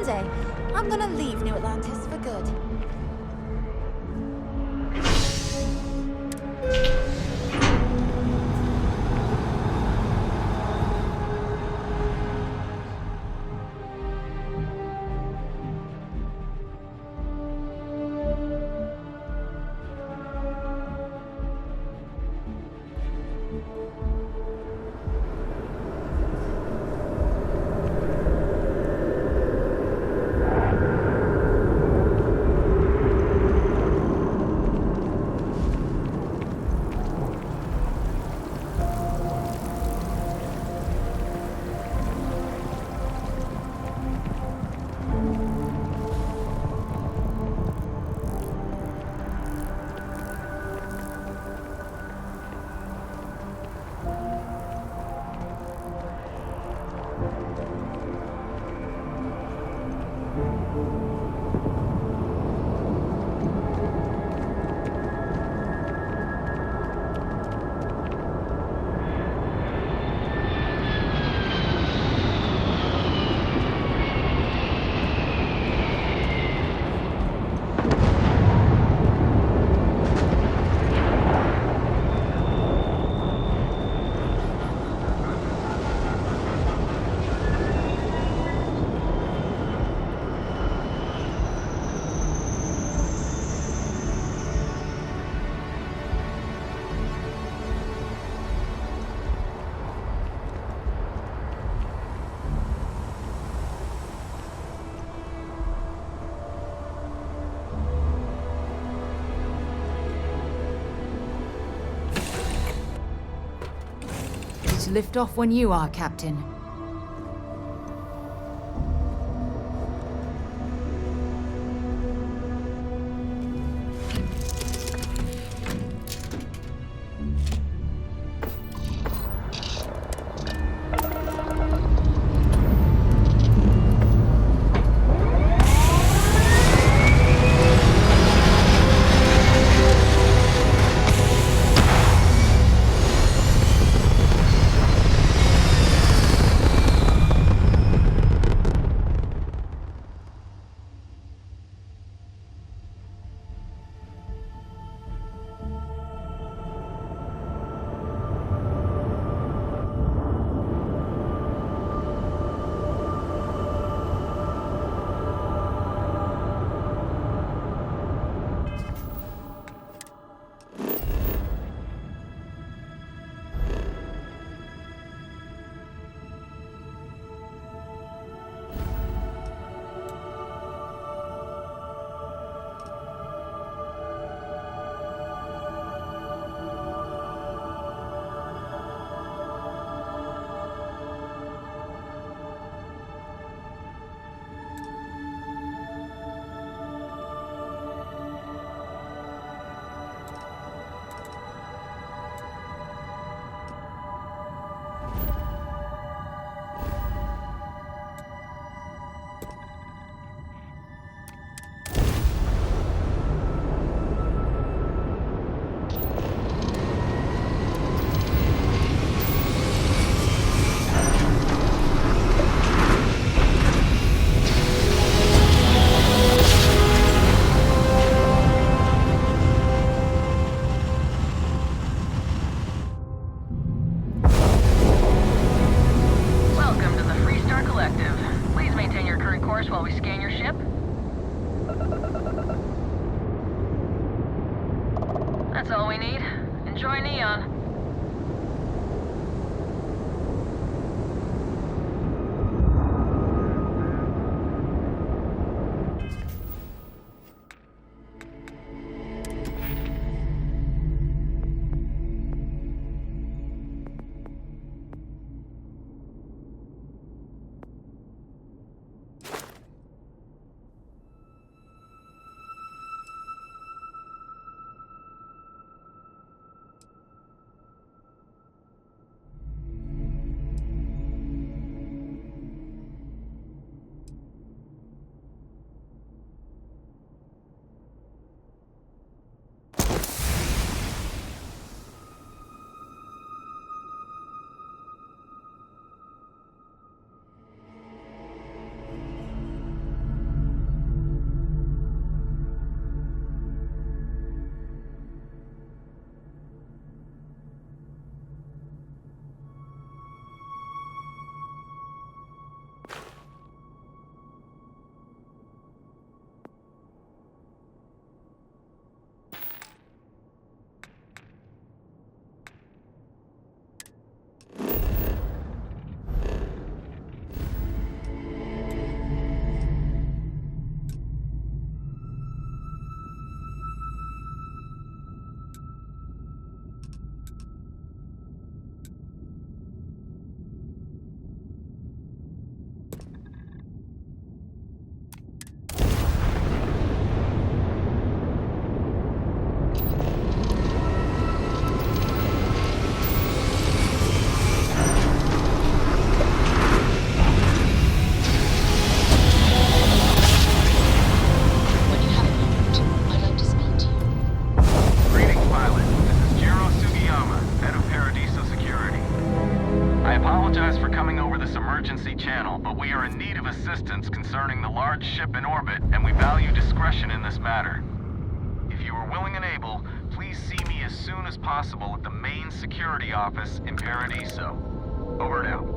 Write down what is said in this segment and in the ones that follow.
day, I'm gonna leave New Atlantis for good. Lift off when you are, Captain. That's all we need. Enjoy Neon. I apologize for coming over this emergency channel, but we are in need of assistance concerning the large ship in orbit, and we value discretion in this matter. If you are willing and able, please see me as soon as possible at the main security office in Paradiso. Over and out.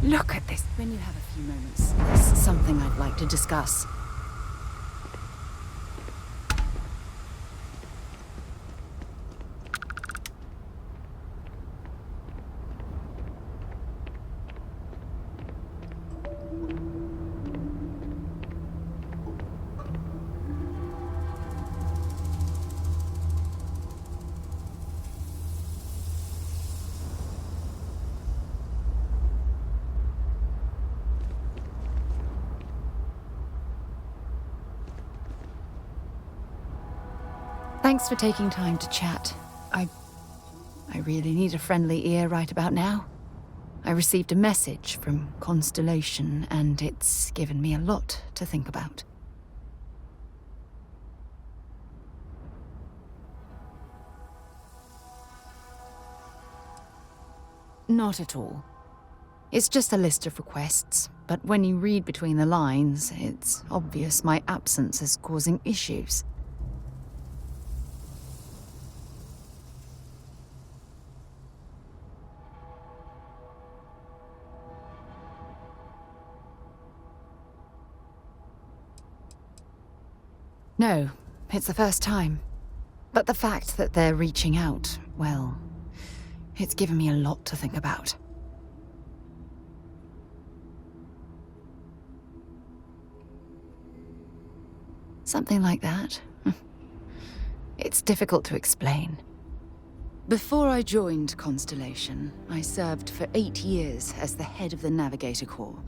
Look at this. When you have a few moments, there's something I'd like to discuss. Thanks for taking time to chat. I really need a friendly ear right about now. I received a message from Constellation, and it's given me a lot to think about. Not at all. It's just a list of requests, but when you read between the lines, it's obvious my absence is causing issues. No, it's the first time. But the fact that they're reaching out, well, it's given me a lot to think about. Something like that. It's difficult to explain. Before I joined Constellation, I served for 8 years as the head of the Navigator Corps,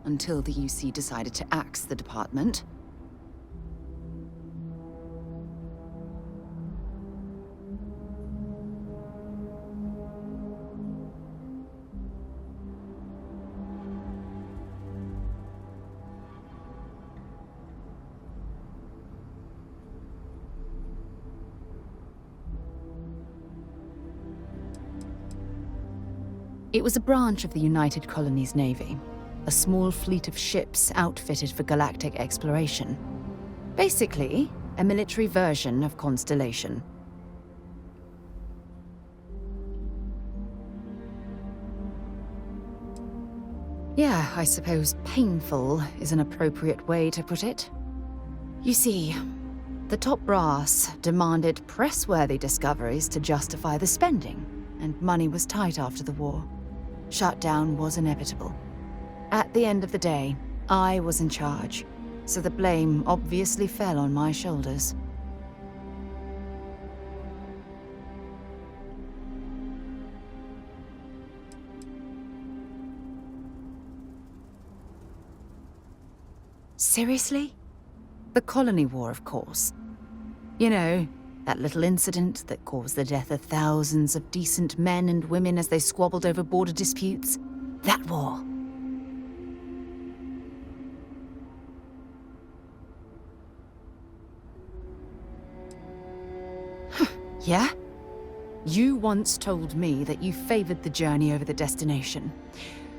until the UC decided to axe the department. It was a branch of the United Colonies Navy, a small fleet of ships outfitted for galactic exploration. Basically, a military version of Constellation. Yeah, I suppose painful is an appropriate way to put it. You see, the top brass demanded press-worthy discoveries to justify the spending, and money was tight after the war. Shutdown was inevitable. At the end of the day, I was in charge, so the blame obviously fell on my shoulders. Seriously? The colony war, of course. You know, that little incident that caused the death of thousands of decent men and women as they squabbled over border disputes. That war. Yeah? You once told me that you favored the journey over the destination.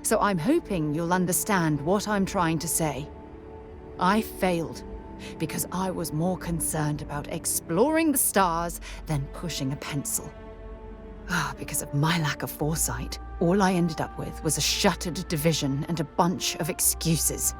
So I'm hoping you'll understand what I'm trying to say. I failed because I was more concerned about exploring the stars than pushing a pencil. Because of my lack of foresight, all I ended up with was a shuttered division and a bunch of excuses.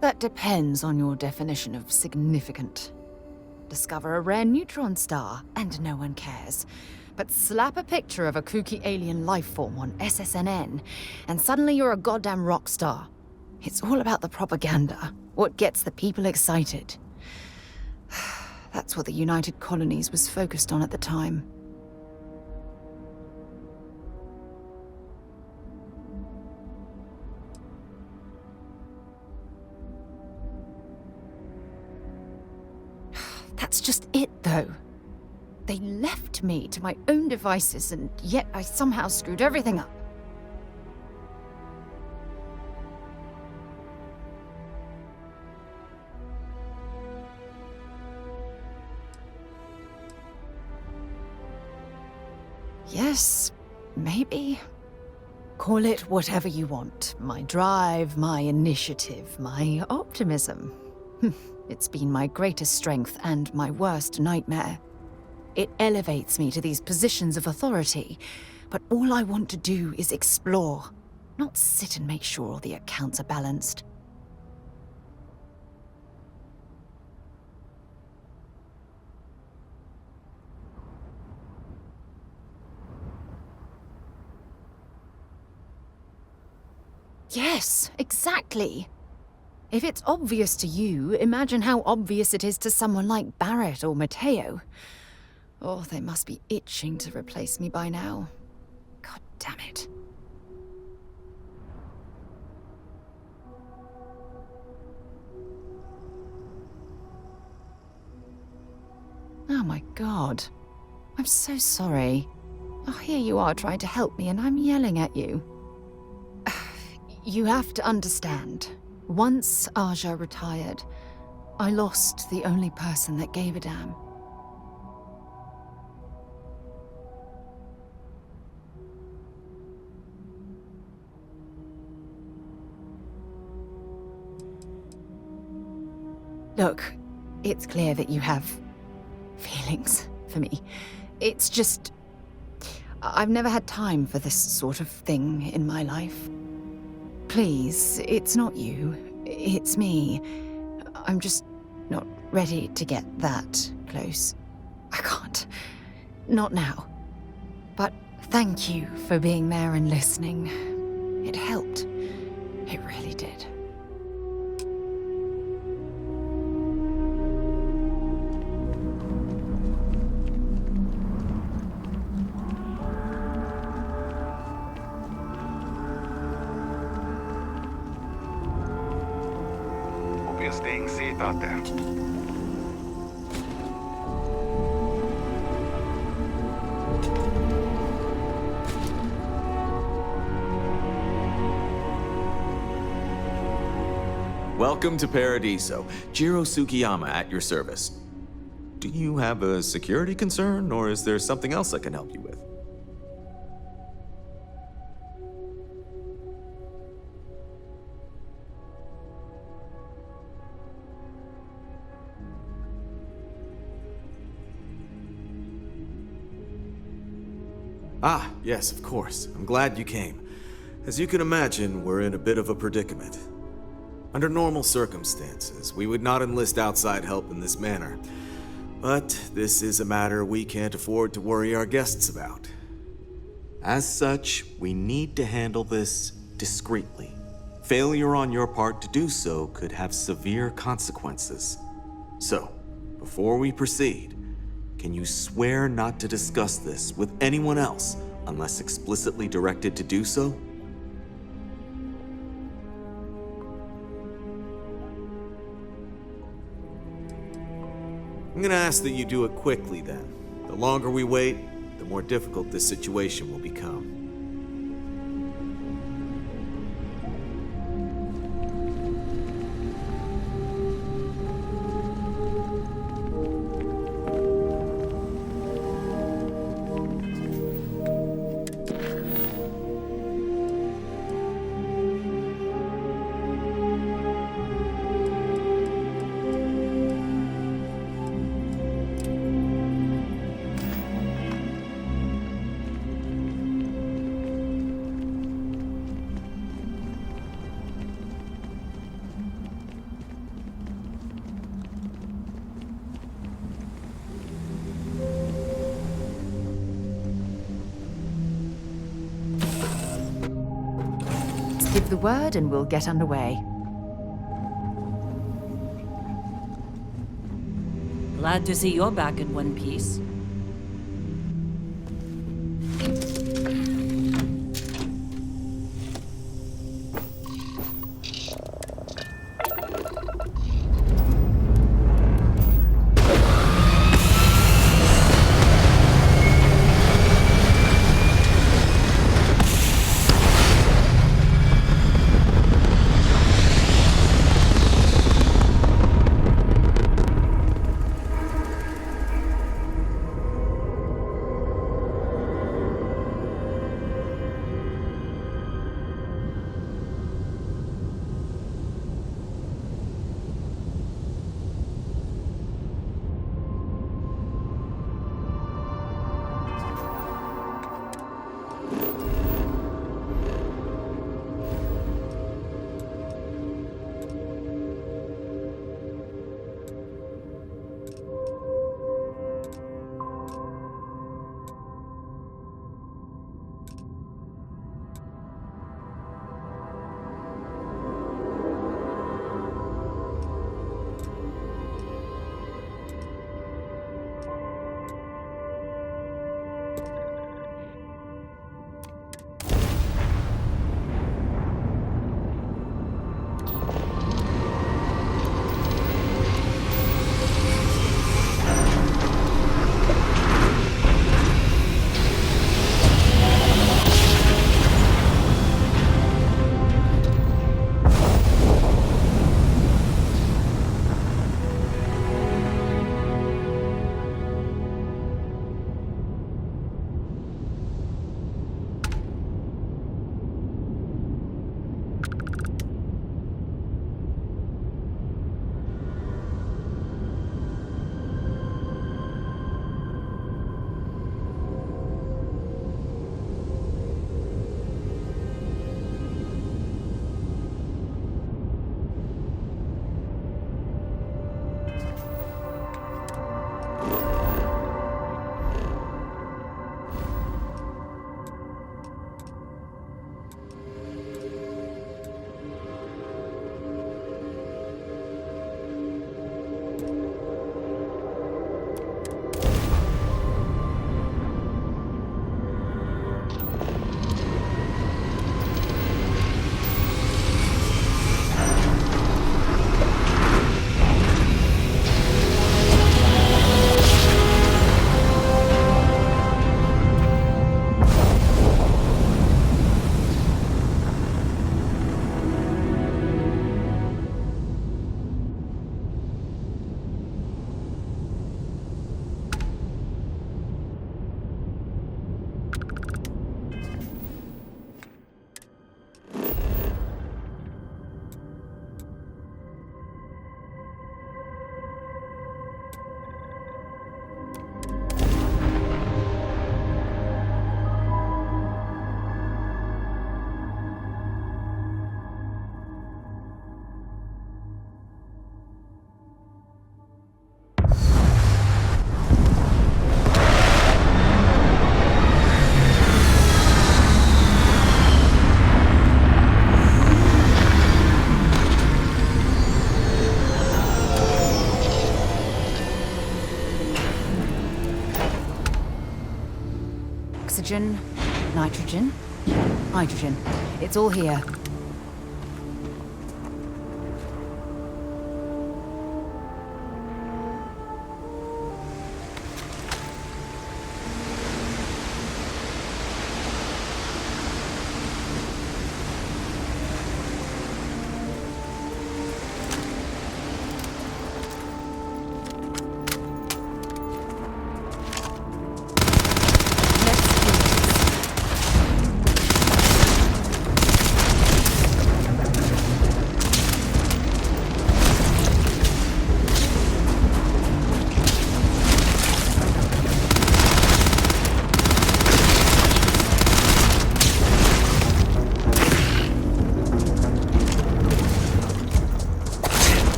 That depends on your definition of significant. Discover a rare neutron star, and no one cares. But slap a picture of a kooky alien life form on SSNN, and suddenly you're a goddamn rock star. It's all about the propaganda, what gets the people excited. That's what the United Colonies was focused on at the time. That's just it, though. They left me to my own devices, and yet I somehow screwed everything up. Yes, maybe. Call it whatever you want. My drive, my initiative, my optimism. It's been my greatest strength and my worst nightmare. It elevates me to these positions of authority, but all I want to do is explore, not sit and make sure all the accounts are balanced. Yes, exactly. If it's obvious to you, imagine how obvious it is to someone like Barrett or Mateo. Oh, they must be itching to replace me by now. God damn it. Oh my God. I'm so sorry. Oh, here you are trying to help me and I'm yelling at you. You have to understand. Once Aja retired, I lost the only person that gave a damn. Look, it's clear that you have feelings for me. It's just, I've never had time for this sort of thing in my life. Please, it's not you, it's me. I'm just not ready to get that close. I can't. Not now. But thank you for being there and listening. It helped. It really did. You're staying safe out there. Welcome to Paradiso. Jiro Tsukiyama at your service. Do you have a security concern, or is there something else I can help you with? Ah, yes, of course. I'm glad you came. As you can imagine, we're in a bit of a predicament. Under normal circumstances, we would not enlist outside help in this manner. But this is a matter we can't afford to worry our guests about. As such, we need to handle this discreetly. Failure on your part to do so could have severe consequences. So, before we proceed, can you swear not to discuss this with anyone else unless explicitly directed to do so? I'm gonna ask that you do it quickly then. The longer we wait, the more difficult this situation will become. Give the word and we'll get underway. Glad to see you're back in one piece. oxygen, nitrogen, hydrogen. It's all here.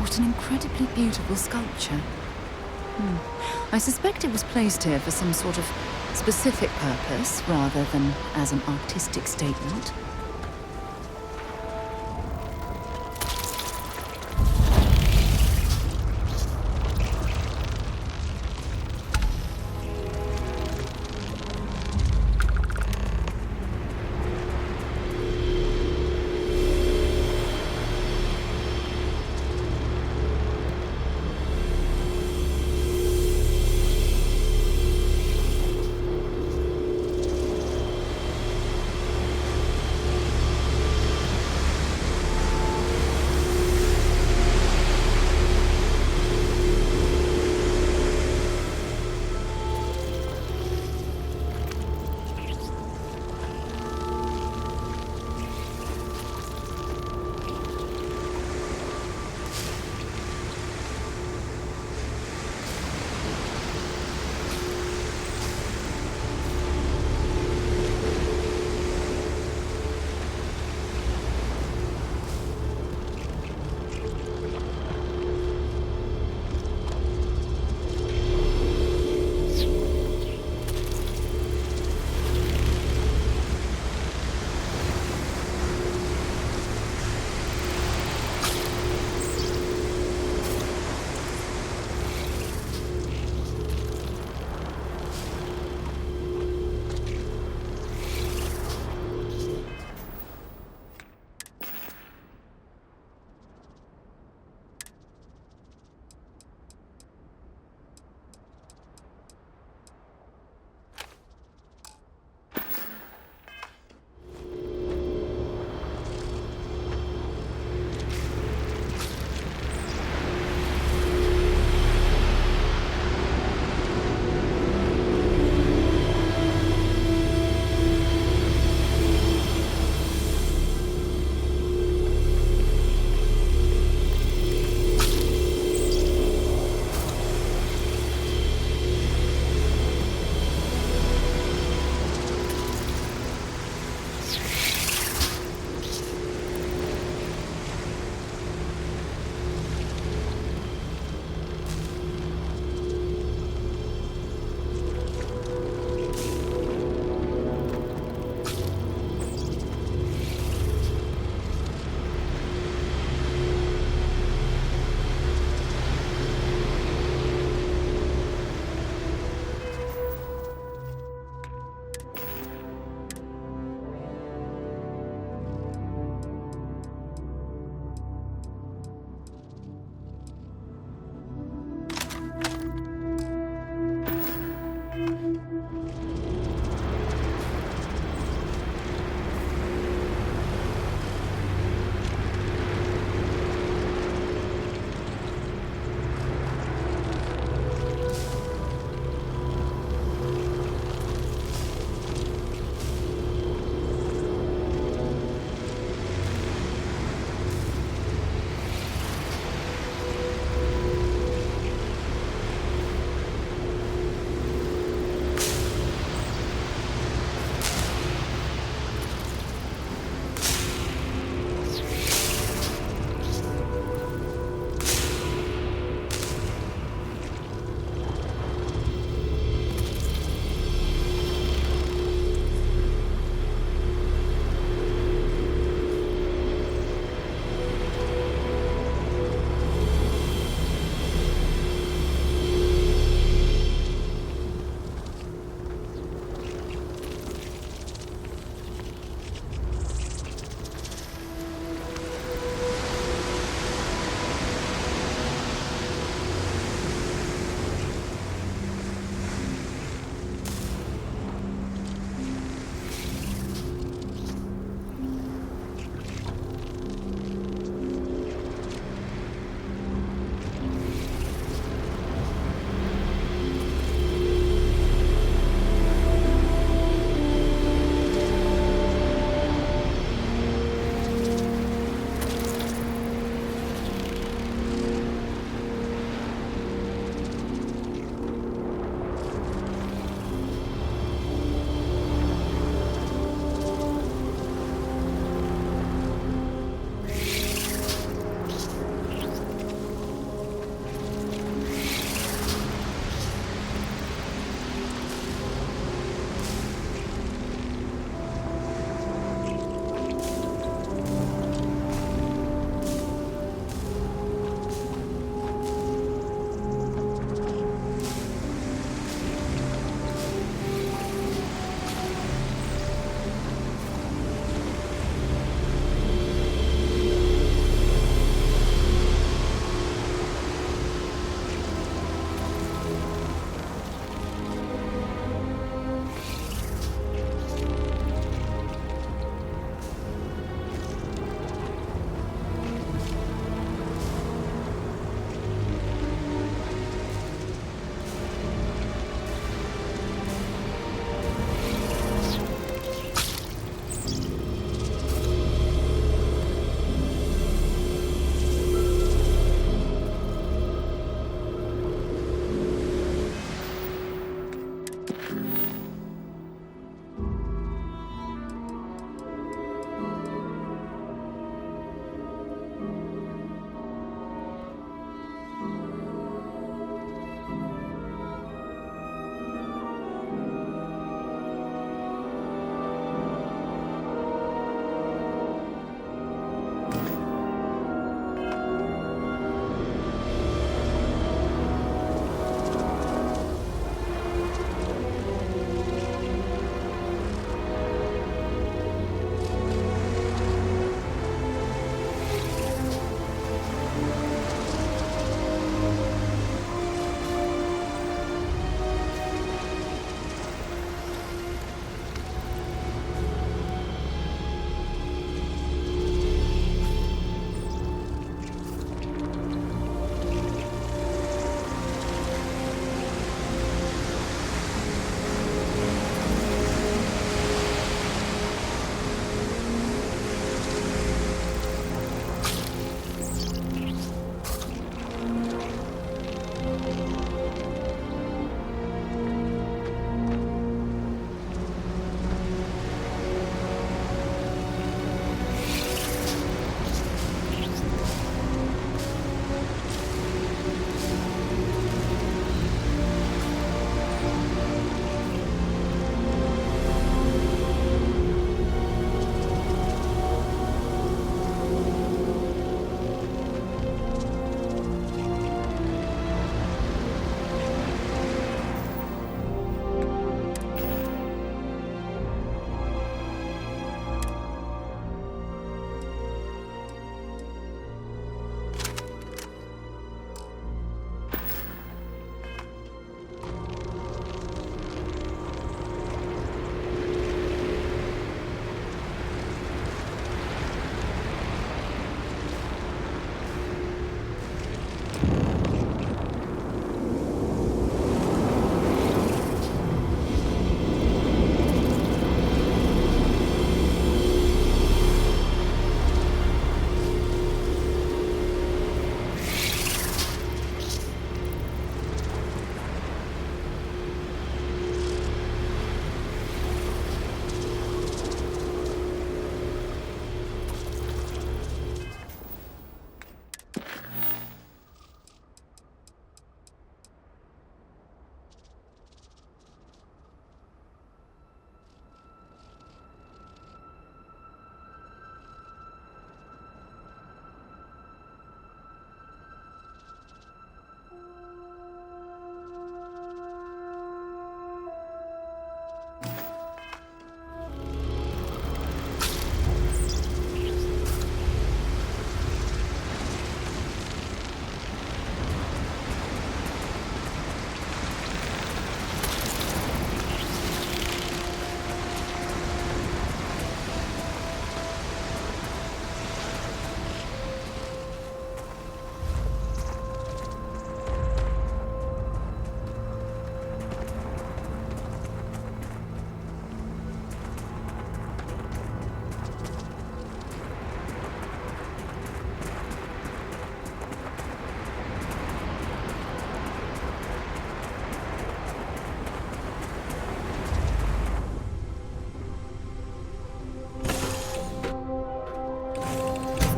What an incredibly beautiful sculpture. I suspect it was placed here for some sort of specific purpose, rather than as an artistic statement.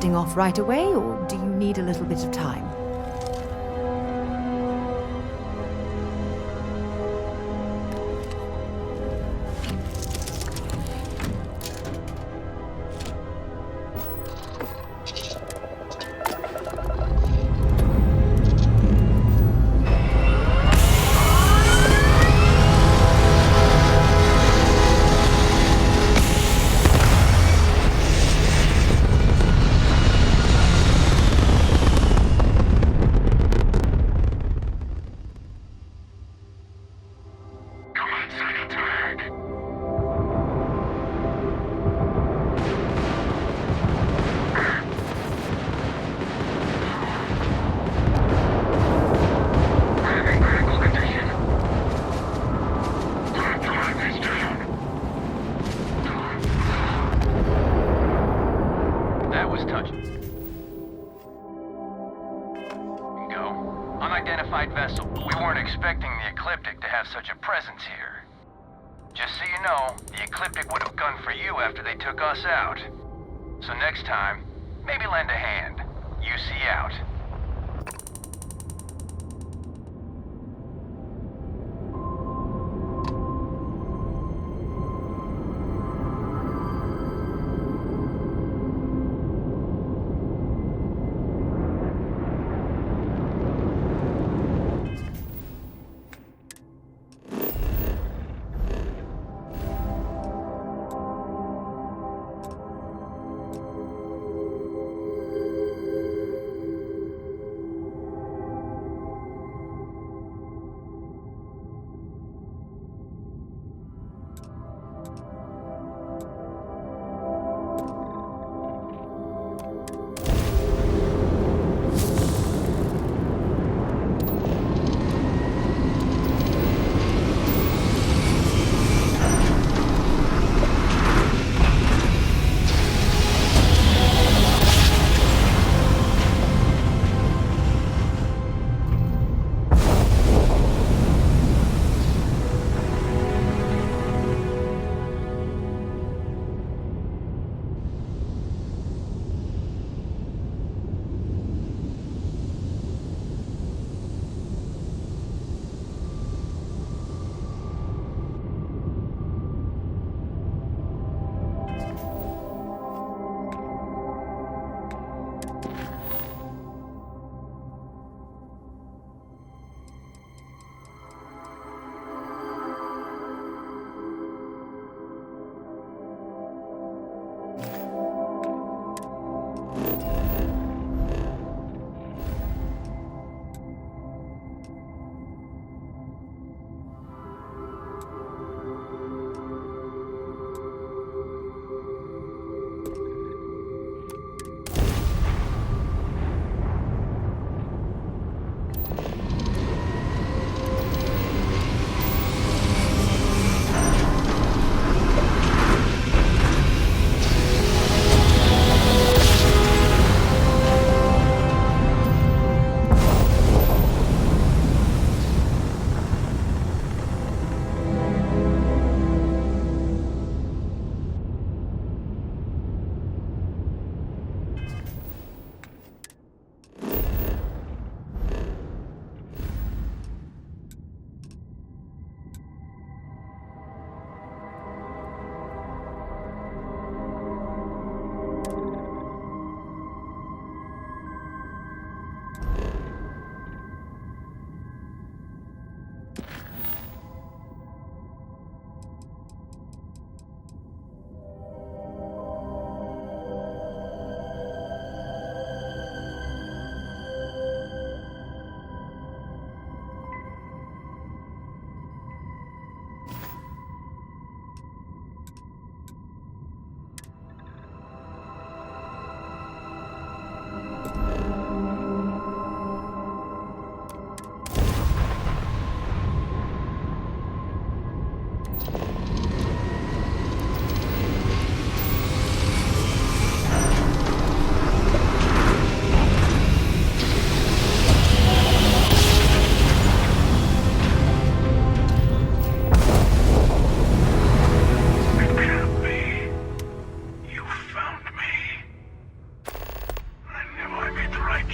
setting off right away, or do you need a little bit of time? Come on, Silent Turd. I'm in critical condition. Time is down. That was touching. Go. Unidentified vessel. We weren't expecting the Ecliptic to have such a presence here. Just so you know, the Ecliptic would have gunned for you after they took us out. So next time, maybe lend a hand. UC out.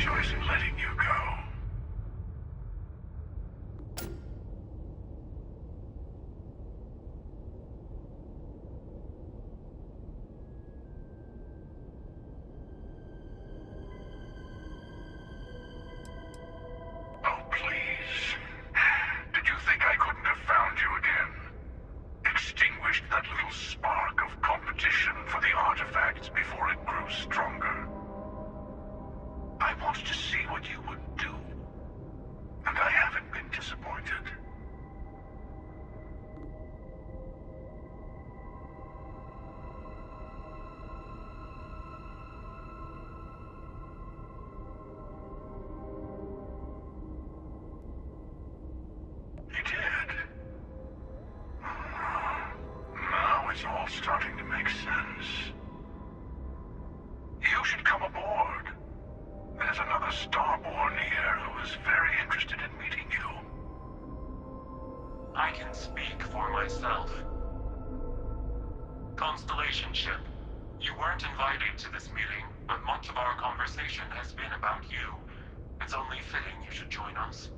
choice in letting you go. Oh, please. Did you think I couldn't have found you again? Extinguished that little spark of competition for the artifacts before it grew stronger. I wanted to see what you would do, and I haven't been disappointed. You did. Now it's all starting to make sense. You should come aboard. There's another Starborn here who is very interested in meeting you. I can speak for myself. Constellation ship, you weren't invited to this meeting, but much of our conversation has been about you. It's only fitting you should join us.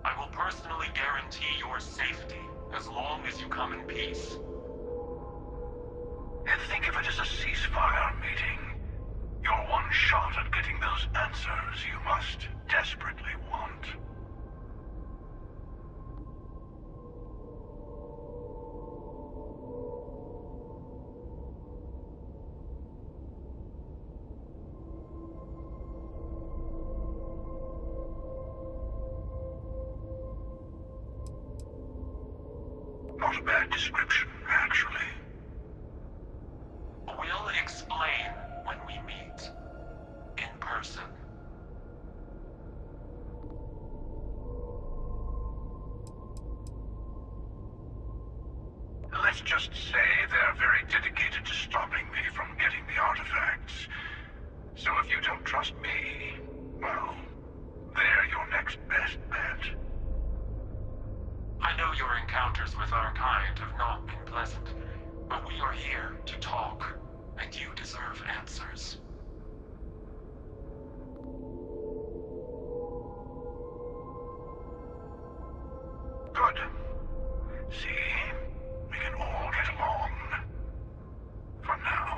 I will personally guarantee your safety as long as you come in peace. And think of it as a ceasefire meeting. Your one shot at getting those answers you must desperately want. Not a bad description, actually. We'll explain when we meet. In person. Let's just say they're very dedicated to stopping me from getting the artifacts. So if you don't trust me, well, they're your next best bet. I know your encounters with our kind have not been pleasant, but we are here to talk, and you deserve answers. Good. See? We can all get along. For now.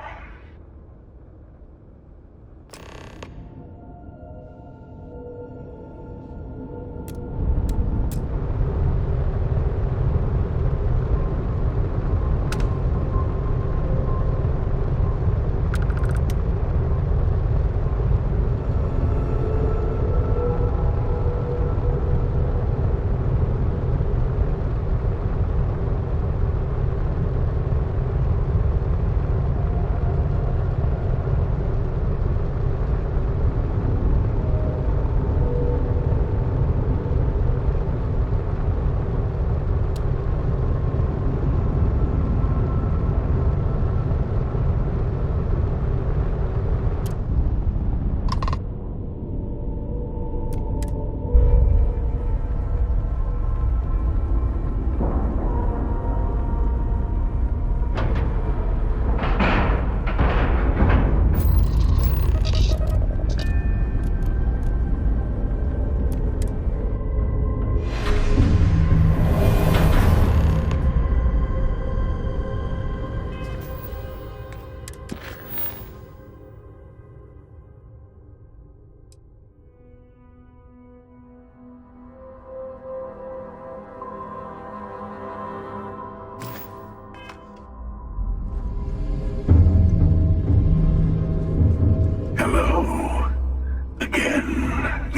Hello. Again.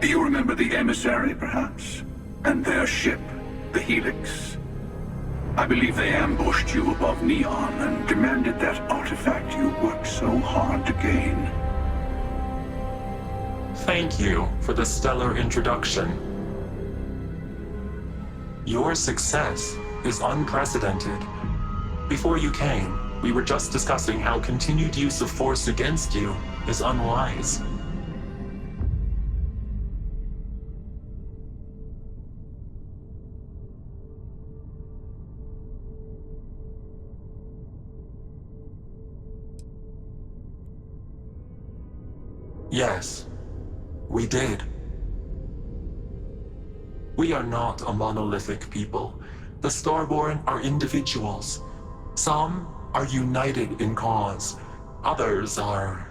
Do you remember the emissary, perhaps? And their ship, the Helix? I believe they ambushed you above Neon and demanded that artifact you worked so hard to gain. Thank you for the stellar introduction. Your success is unprecedented. Before you came, we were just discussing how continued use of force against you is unwise. Yes, we did. We are not a monolithic people. The Starborn are individuals. Some are united in cause. Others are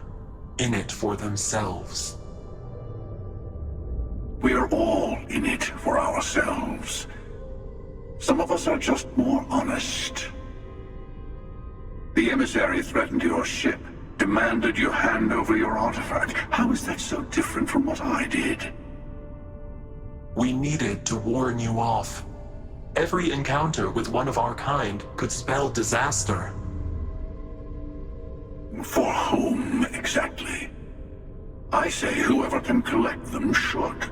in it for themselves. We're all in it for ourselves. Some of us are just more honest. The emissary threatened your ship, demanded you hand over your artifact. How is that so different from what I did? We needed to warn you off. Every encounter with one of our kind could spell disaster. For whom, exactly? I say whoever can collect them should.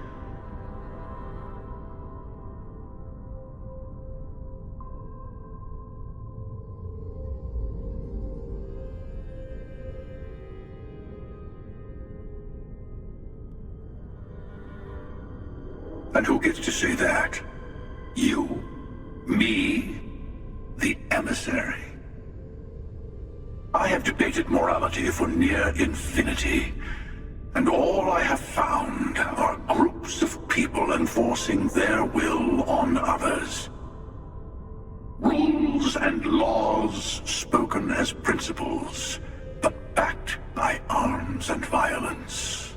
And who gets to say that? You? Me? The emissary? I have debated morality for near infinity, and all I have found are groups of people enforcing their will on others. Rules and laws spoken as principles, but backed by arms and violence.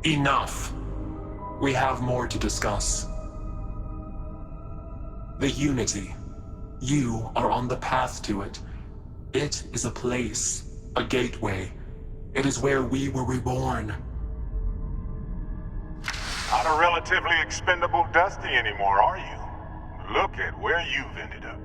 Enough. We have more to discuss. The Unity. You are on the path to it. It is a place, a gateway. It is where we were reborn. Not a relatively expendable Dusty anymore, are you? Look at where you've ended up.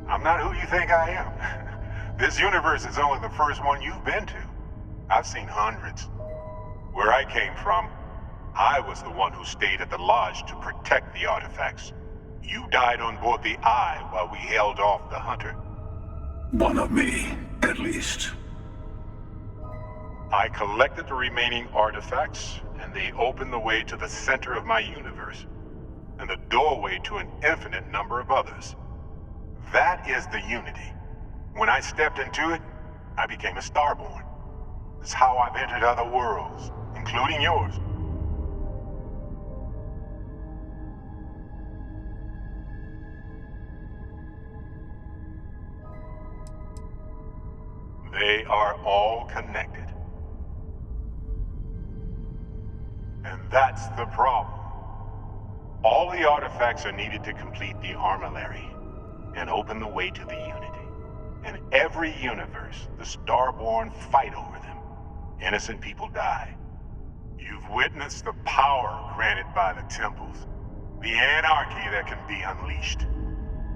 I'm not who you think I am. This universe is only the first one you've been to. I've seen hundreds. Where I came from, I was the one who stayed at the lodge to protect the artifacts. You died on board the Eye while we held off the Hunter. One of me, at least. I collected the remaining artifacts, and they opened the way to the center of my universe, and the doorway to an infinite number of others. That is the Unity. When I stepped into it, I became a Starborn. It's how I've entered other worlds, including yours. They are all connected. And that's the problem. All the artifacts are needed to complete the armillary and open the way to the Unity. In every universe, the Starborn fight over them. Innocent people die. You've witnessed the power granted by the temples, the anarchy that can be unleashed.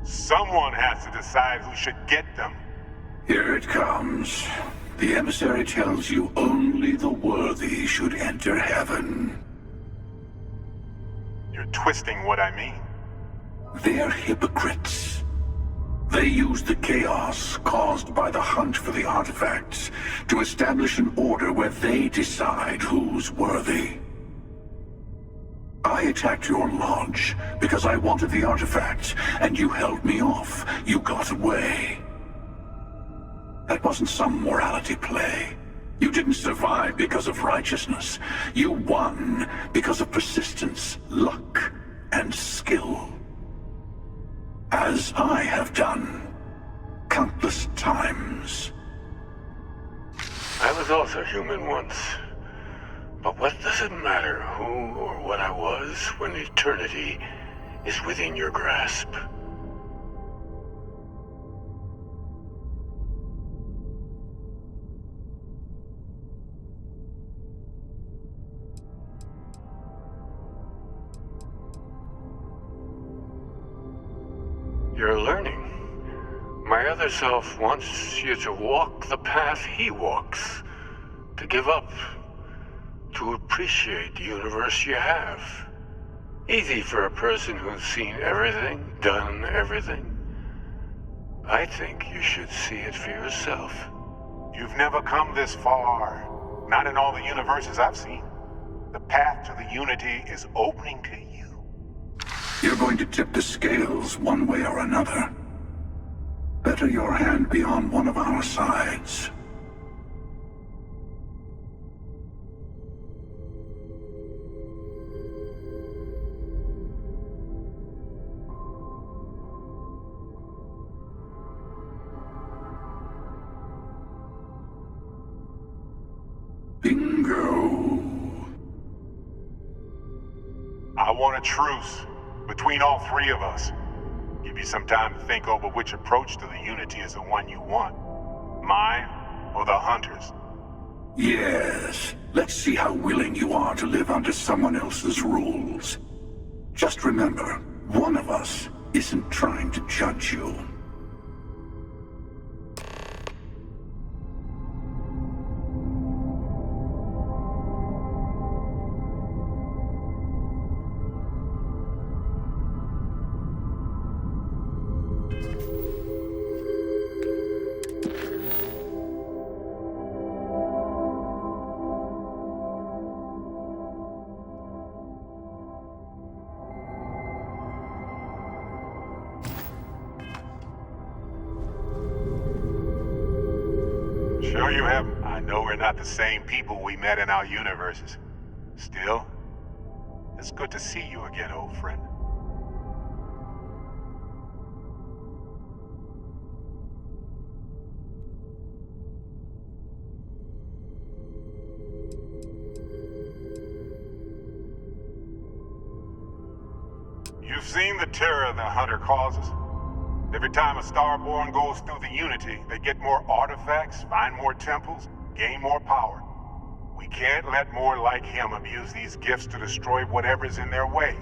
Someone has to decide who should get them. Here it comes. The emissary tells you only the worthy should enter heaven. You're twisting what I mean. They're hypocrites. They use the chaos caused by the hunt for the artifacts to establish an order where they decide who's worthy. I attacked your lodge because I wanted the artifacts, and you held me off. You got away. That wasn't some morality play. You didn't survive because of righteousness. You won because of persistence, luck, and skill. As I have done, countless times. I was also human once. But what does it matter who or what I was when eternity is within your grasp? You're learning. My other self wants you to walk the path he walks. To give up. To appreciate the universe you have. Easy for a person who's seen everything, done everything. I think you should see it for yourself. You've never come this far. Not in all the universes I've seen. The path to the Unity is opening to you. You're going to tip the scales one way or another. Better your hand be on one of our sides. Bingo. I want a truce between all three of us. Give you some time to think over which approach to the Unity is the one you want. Mine or the Hunters? Yes. Let's see how willing you are to live under someone else's rules. Just remember, one of us isn't trying to judge you. Sure you have. I know we're not the same people we met in our universes. Still, it's good to see you again, old friend. You've seen the terror the Hunter causes. Every time a Starborn goes through the Unity, they get more artifacts, find more temples, gain more power. We can't let more like him abuse these gifts to destroy whatever's in their way.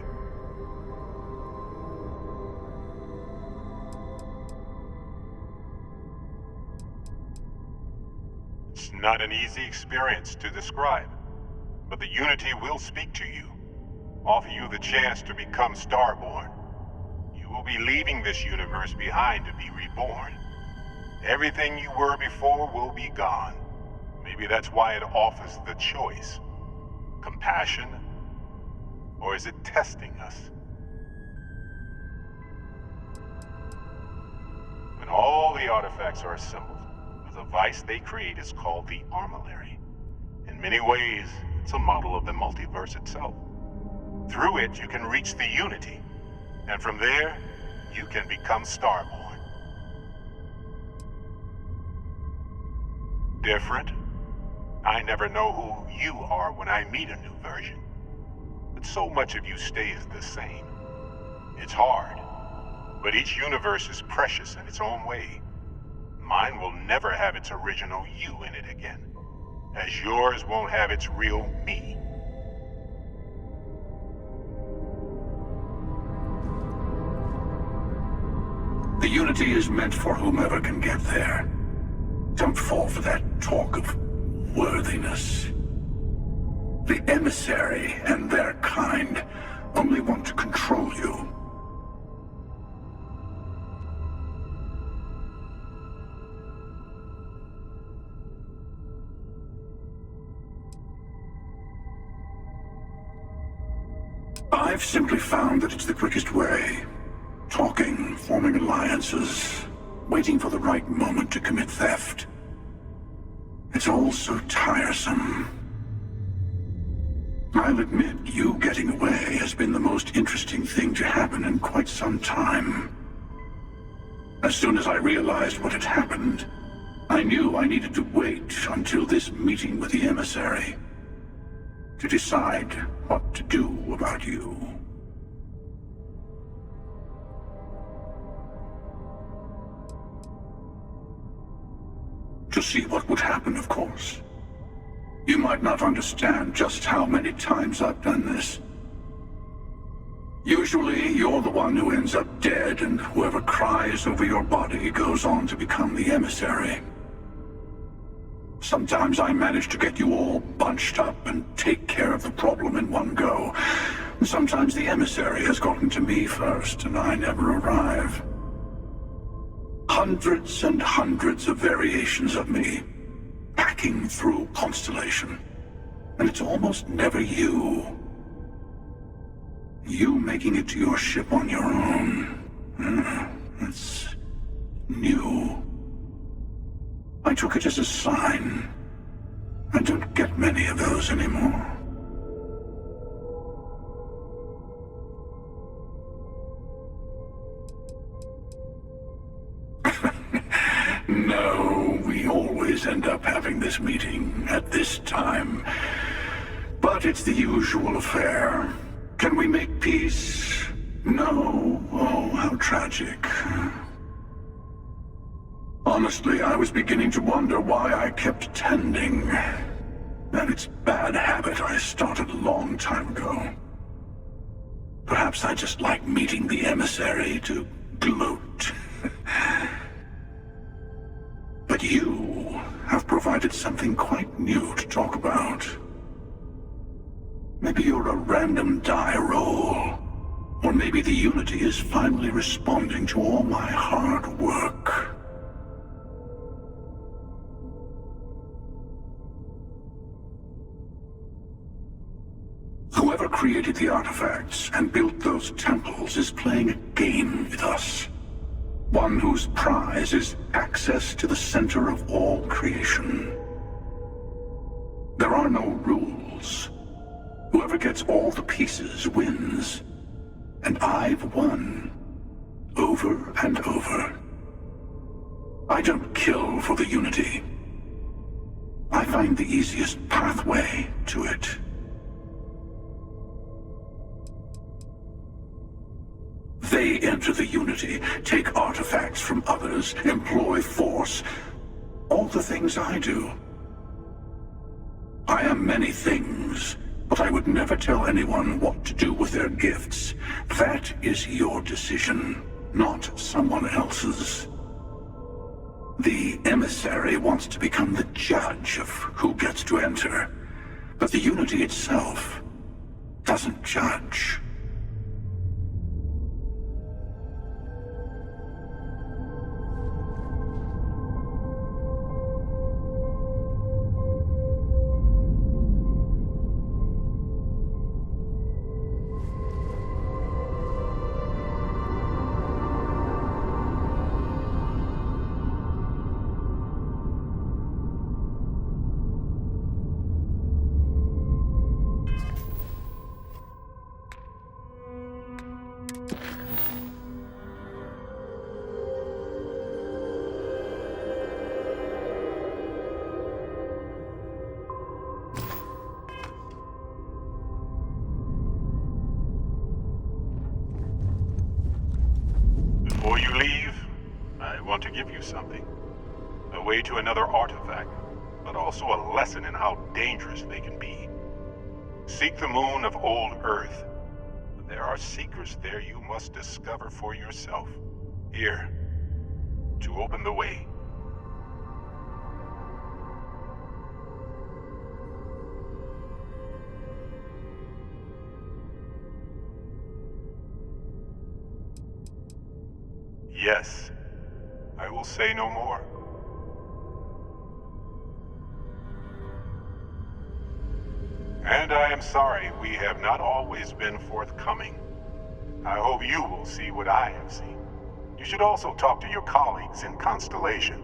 It's not an easy experience to describe, but the Unity will speak to you, offer you the chance to become Starborn. You will be leaving this universe behind to be reborn. Everything you were before will be gone. Maybe that's why it offers the choice. Compassion? Or is it testing us? When all the artifacts are assembled, the device they create is called the Armillary. In many ways, it's a model of the multiverse itself. Through it, you can reach the Unity. And from there, you can become Starborn. Different? I never know who you are when I meet a new version. But so much of you stays the same. It's hard, but each universe is precious in its own way. Mine will never have its original you in it again, as yours won't have its real me. The Unity is meant for whomever can get there. Don't fall for that talk of worthiness. The Emissary and their kind only want to control you. I've simply found that it's the quickest way. Talking, forming alliances, waiting for the right moment to commit theft. It's all so tiresome. I'll admit, you getting away has been the most interesting thing to happen in quite some time. As soon as I realized what had happened, I knew I needed to wait until this meeting with the Emissary to decide what to do about you. To see what would happen, of course. You might not understand just how many times I've done this. Usually, you're the one who ends up dead, and whoever cries over your body goes on to become the Emissary. Sometimes I manage to get you all bunched up and take care of the problem in one go. Sometimes the Emissary has gotten to me first, and I never arrive. Hundreds and hundreds of variations of me, packed hacking through Constellation. And it's almost never you. You making it to your ship on your own. It's new. I took it as a sign. I don't get many of those anymore. No, we always end up having this meeting at this time. But it's the usual affair. Can we make peace? No. Oh, how tragic. Honestly, I was beginning to wonder why I kept tending. And it's bad habit I started a long time ago. Perhaps I just like meeting the emissary to gloat. But you have provided something quite new to talk about. Maybe you're a random die roll. Or maybe the Unity is finally responding to all my hard work. Whoever created the artifacts and built those temples is playing a game with us. One whose prize is access to the center of all creation. There are no rules. Whoever gets all the pieces wins. And I've won. Over and over. I don't kill for the Unity. I find the easiest pathway to it. They enter the Unity, take artifacts from others, employ force. All the things I do. I am many things, but I would never tell anyone what to do with their gifts. That is your decision, not someone else's. The emissary wants to become the judge of who gets to enter, but the Unity itself doesn't judge. Before you leave, I want to give you something. A way to another artifact, but also a lesson in how dangerous they can be. Seek the moon of old Earth. There are secrets there you must discover for yourself. Here, to open the way. Yes, I will say no more. And I am sorry we have not always been forthcoming. I hope you will see what I have seen. You should also talk to your colleagues in Constellation.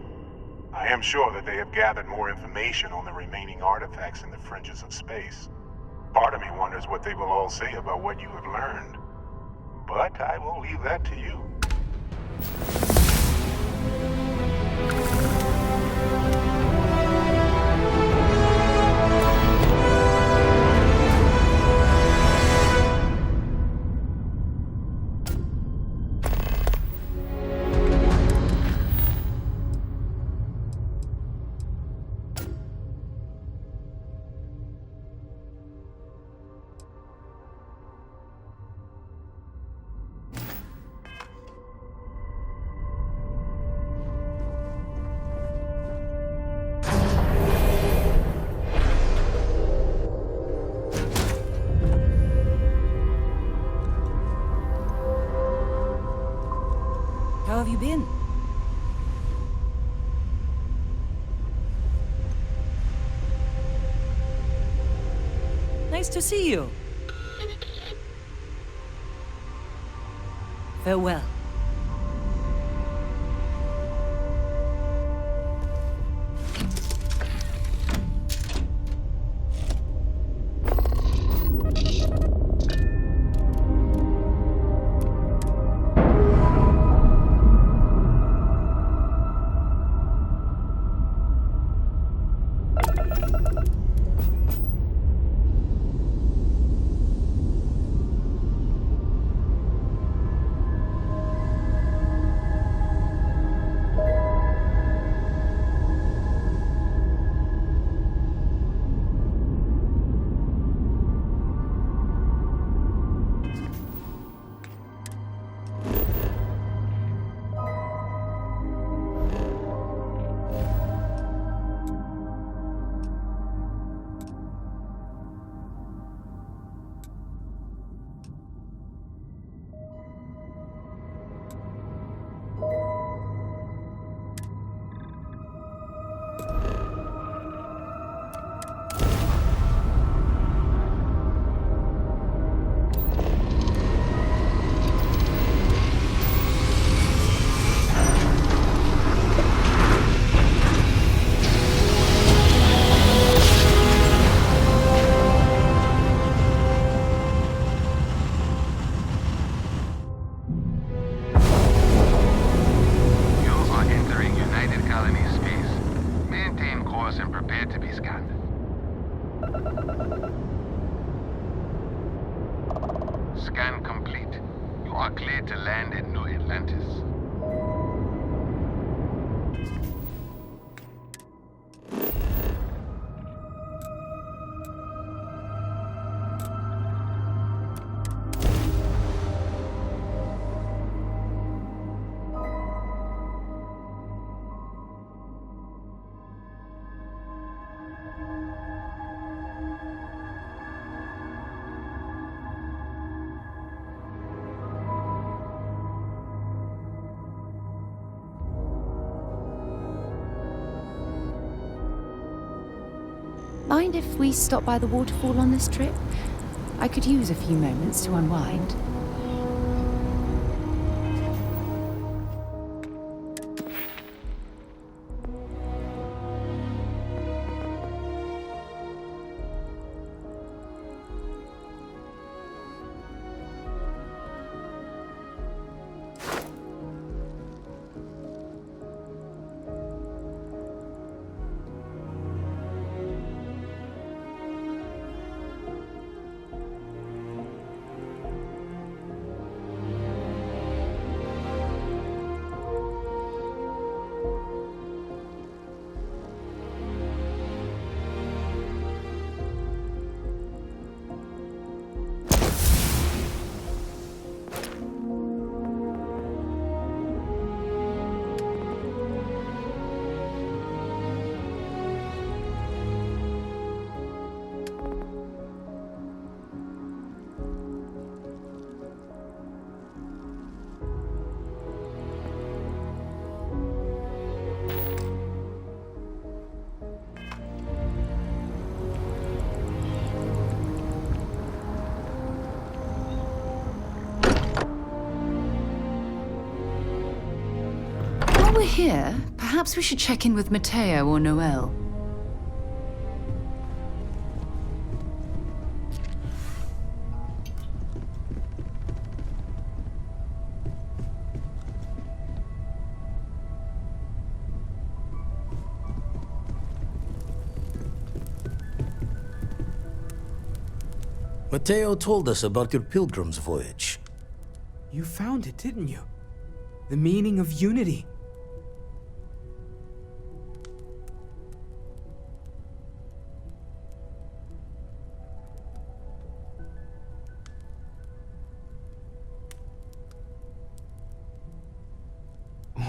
I am sure that they have gathered more information on the remaining artifacts in the fringes of space. Part of me wonders what they will all say about what you have learned. But I will leave that to you. Nice to see you. Farewell. And prepare to be scanned. Scan complete. You are cleared to land in New Atlantis. Mind if we stop by the waterfall on this trip? I could use a few moments to unwind. While we're here, perhaps we should check in with Mateo or Noel. Mateo told us about your pilgrim's voyage. You found it, didn't you? The meaning of unity.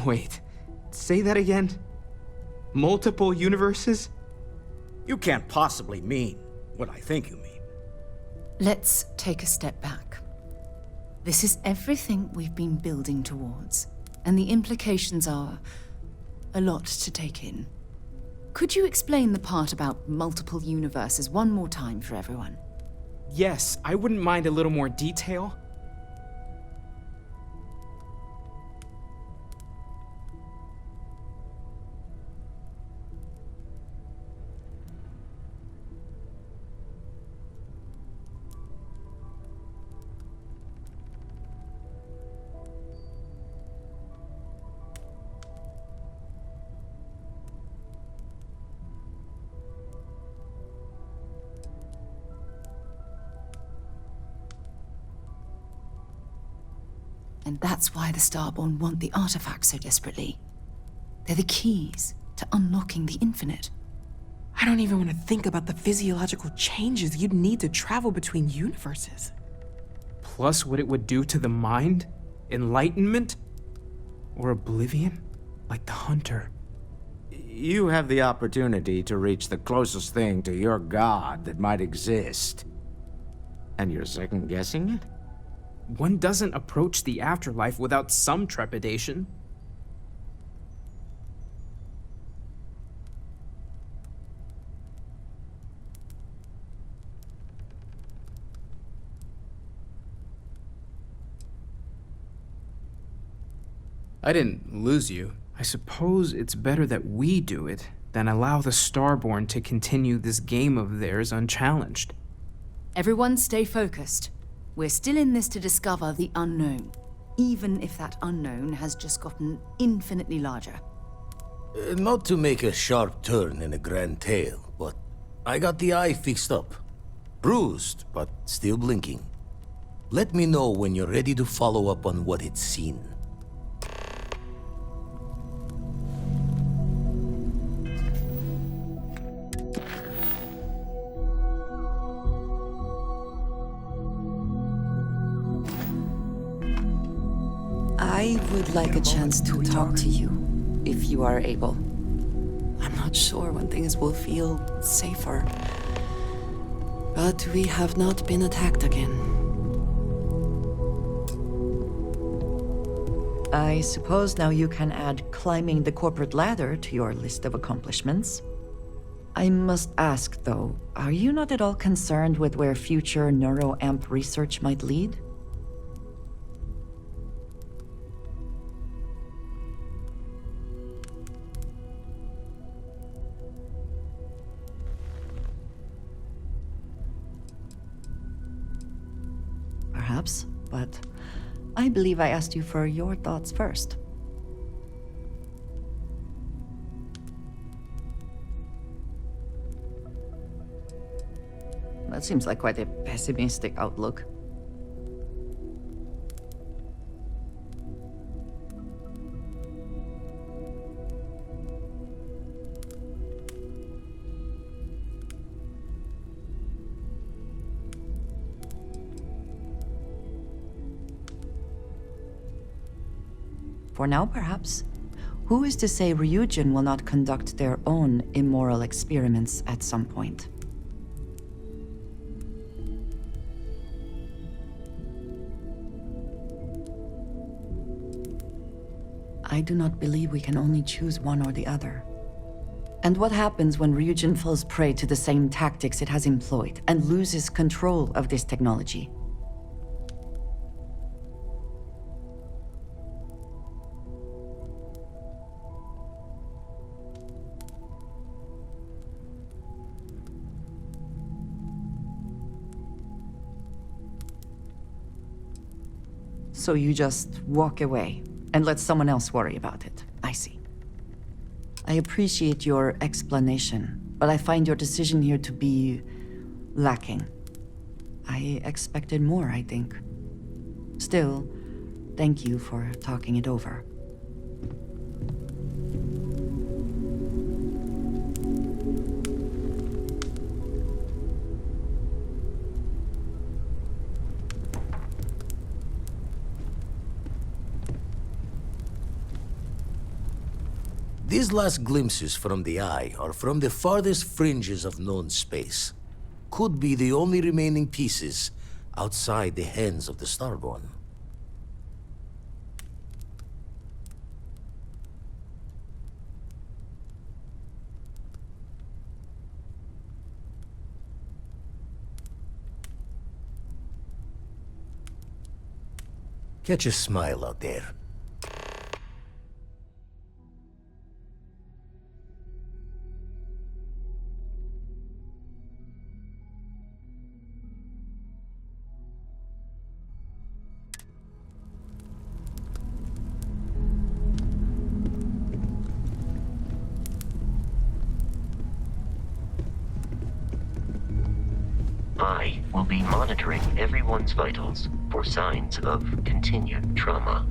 Wait, say that again? Multiple universes? You can't possibly mean what I think you mean. Let's take a step back. This is everything we've been building towards, and the implications are a lot to take in. Could you explain the part about multiple universes one more time for everyone? Yes, I wouldn't mind a little more detail. And that's why the Starborn want the artifacts so desperately. They're the keys to unlocking the infinite. I don't even want to think about the physiological changes you'd need to travel between universes. Plus what it would do to the mind? Enlightenment? Or oblivion? Like the Hunter. You have the opportunity to reach the closest thing to your god that might exist. And you're second-guessing it? One doesn't approach the afterlife without some trepidation. I didn't lose you. I suppose it's better that we do it than allow the Starborn to continue this game of theirs unchallenged. Everyone stay focused. We're still in this to discover the unknown, even if that unknown has just gotten infinitely larger. Not to make a sharp turn in a grand tale, but I got the eye fixed up. Bruised, but still blinking. Let me know when you're ready to follow up on what it's seen. I would like a chance to talk to you, if you are able. I'm not sure when things will feel safer. But we have not been attacked again. I suppose now you can add climbing the corporate ladder to your list of accomplishments. I must ask, though, are you not at all concerned with where future neuroamp research might lead? Perhaps, but I believe I asked you for your thoughts first. That seems like quite a pessimistic outlook. For now, perhaps. Who is to say Ryujin will not conduct their own immoral experiments at some point? I do not believe we can only choose one or the other. And what happens when Ryujin falls prey to the same tactics it has employed and loses control of this technology? So you just walk away and let someone else worry about it. I see. I appreciate your explanation, but I find your decision here to be lacking. I expected more, I think. Still, thank you for talking it over. These last glimpses from the Eye are from the farthest fringes of known space. Could be the only remaining pieces outside the hands of the Starborn. Catch a smile out there. I will be monitoring everyone's vitals for signs of continued trauma.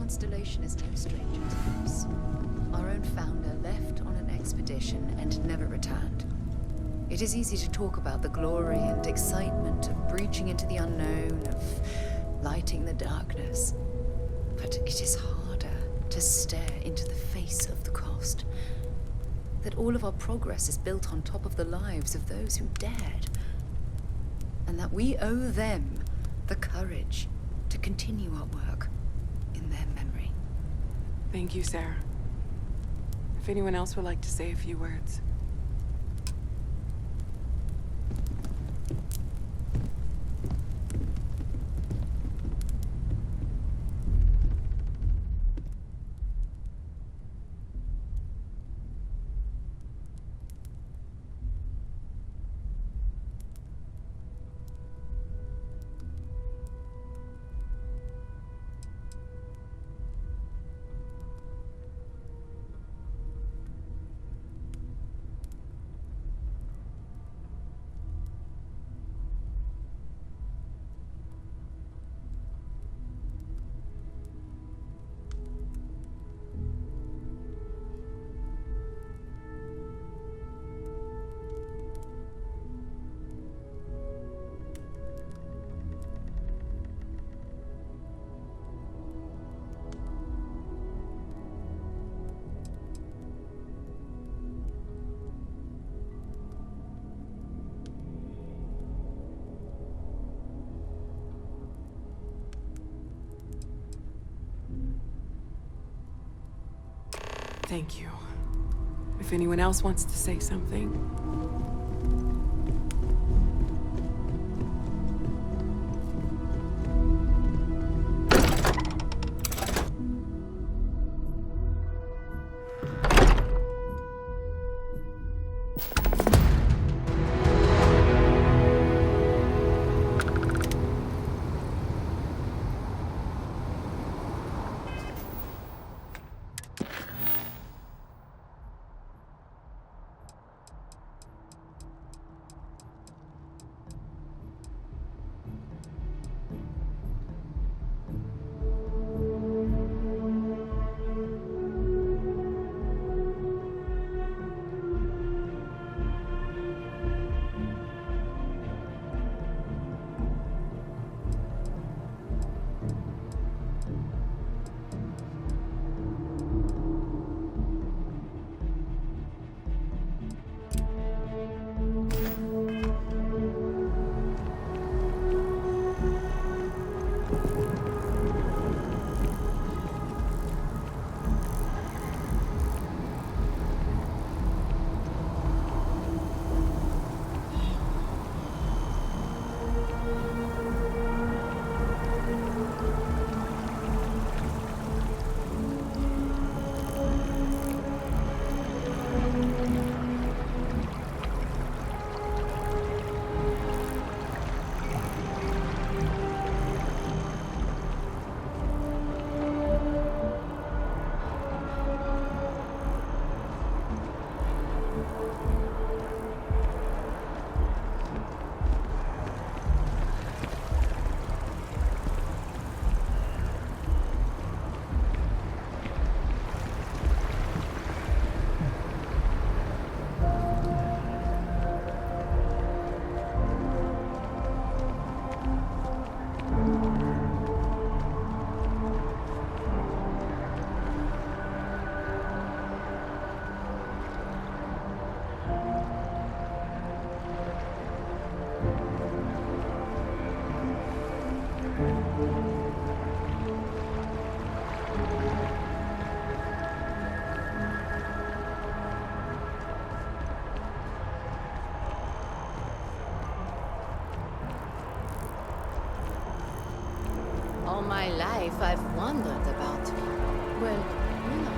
Constellation is no stranger to us. Our own founder left on an expedition and never returned. It is easy to talk about the glory and excitement of breaching into the unknown, of lighting the darkness. But it is harder to stare into the face of the cost. That all of our progress is built on top of the lives of those who dared. And that we owe them the courage to continue our work in their memory. Thank you, Sarah. If anyone else would like to say a few words. Thank you. If anyone else wants to say something. All my life, I've wondered about, well, you know.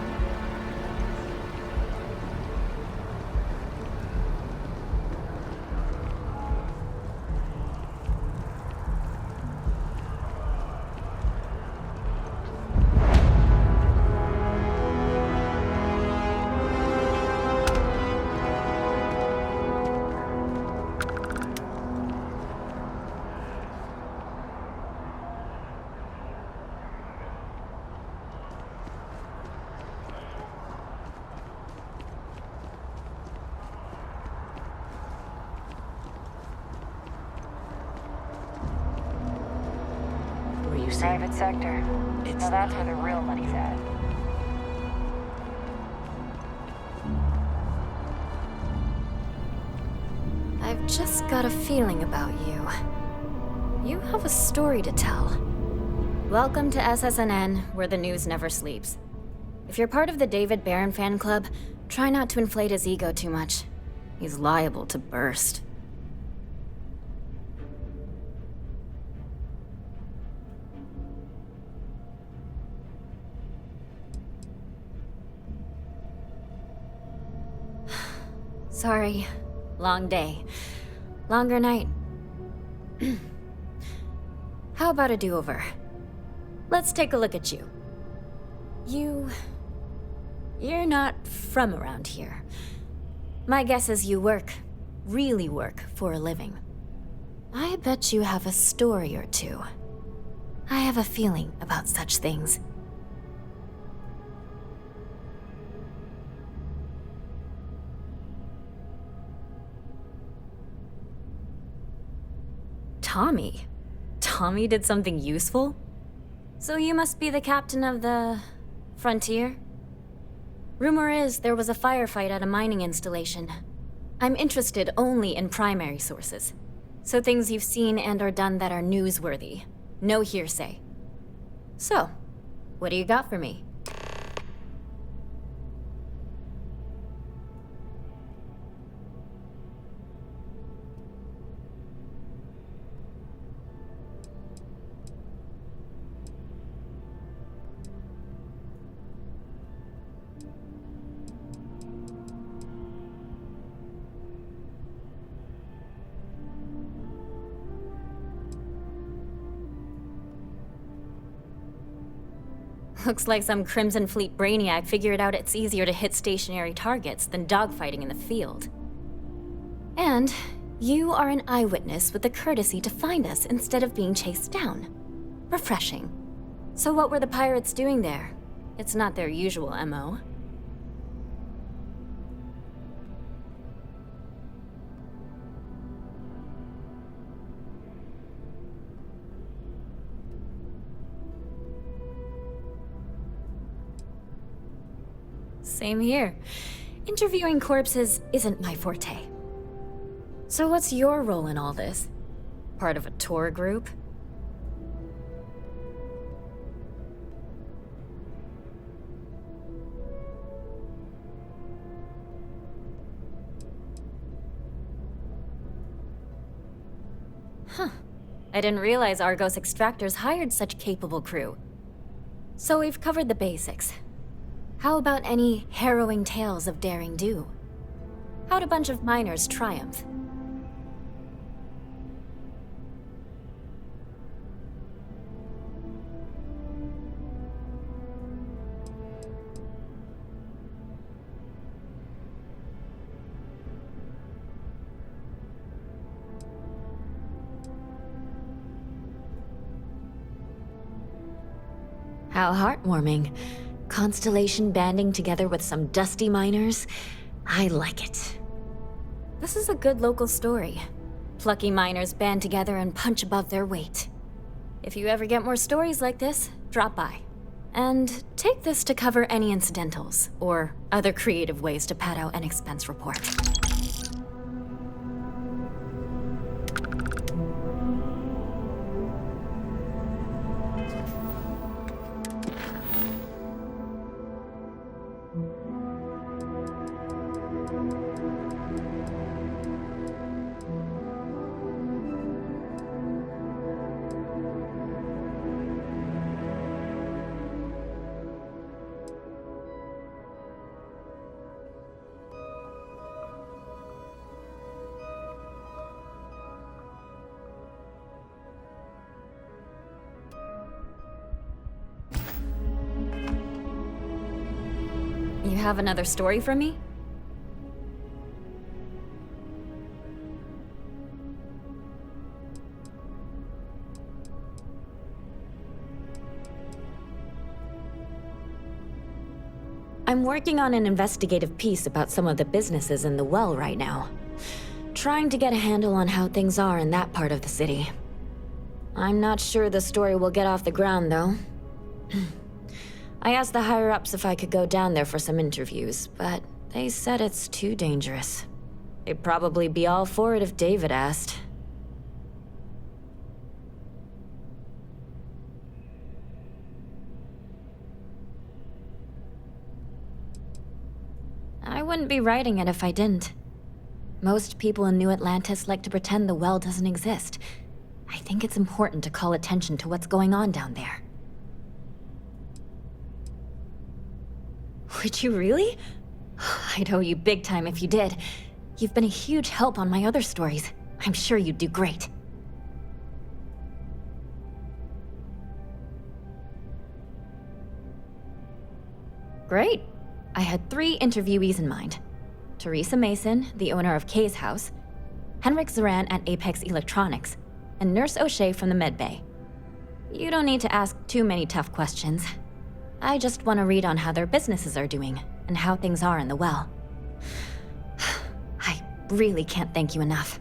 Private sector. Now that's where the real money's at. I've just got a feeling about you. You have a story to tell. Welcome to SSNN, where the news never sleeps. If you're part of the David Barron fan club, try not to inflate his ego too much. He's liable to burst. Sorry. Long day. Longer night. How about a do-over? Let's take a look at you. You're not from around here. My guess is you work, really work, for a living. I bet you have a story or two. I have a feeling about such things. Tommy? Tommy did something useful? So you must be the captain of the... Frontier? Rumor is there was a firefight at a mining installation. I'm interested only in primary sources. So things you've seen and or done that are newsworthy. No hearsay. So, what do you got for me? Looks like some Crimson Fleet brainiac figured out it's easier to hit stationary targets than dogfighting in the field. And you are an eyewitness with the courtesy to find us instead of being chased down. Refreshing. So what were the pirates doing there? It's not their usual MO. Same here. Interviewing corpses isn't my forte. So what's your role in all this? Part of a tour group? Huh. I didn't realize Argos Extractors hired such capable crew. So we've covered the basics. How about any harrowing tales of daring do? How'd a bunch of miners triumph? How heartwarming. Constellation banding together with some dusty miners? I like it. This is a good local story. Plucky miners band together and punch above their weight. If you ever get more stories like this, drop by. And take this to cover any incidentals, or other creative ways to pad out an expense report. You have another story for me? I'm working on an investigative piece about some of the businesses in the well right now. Trying to get a handle on how things are in that part of the city. I'm not sure the story will get off the ground, though. I asked the higher-ups if I could go down there for some interviews, but they said it's too dangerous. They'd probably be all for it if David asked. I wouldn't be writing it if I didn't. Most people in New Atlantis like to pretend the well doesn't exist. I think it's important to call attention to what's going on down there. Would you really? I'd owe you big time if you did. You've been a huge help on my other stories. I'm sure you'd do great. Great. I had 3 interviewees in mind. Teresa Mason, the owner of Kay's house, Henrik Zaran at Apex Electronics, and Nurse O'Shea from the medbay. You don't need to ask too many tough questions. I just want to read on how their businesses are doing, and how things are in the well. I really can't thank you enough.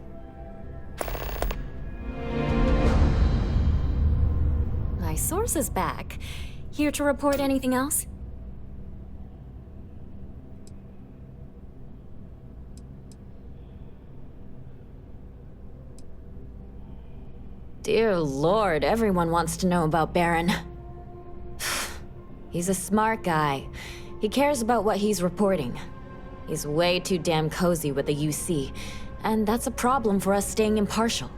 My source is back. Here to report anything else? Dear Lord, everyone wants to know about Baron. He's a smart guy. He cares about what he's reporting. He's way too damn cozy with the UC, and that's a problem for us staying impartial.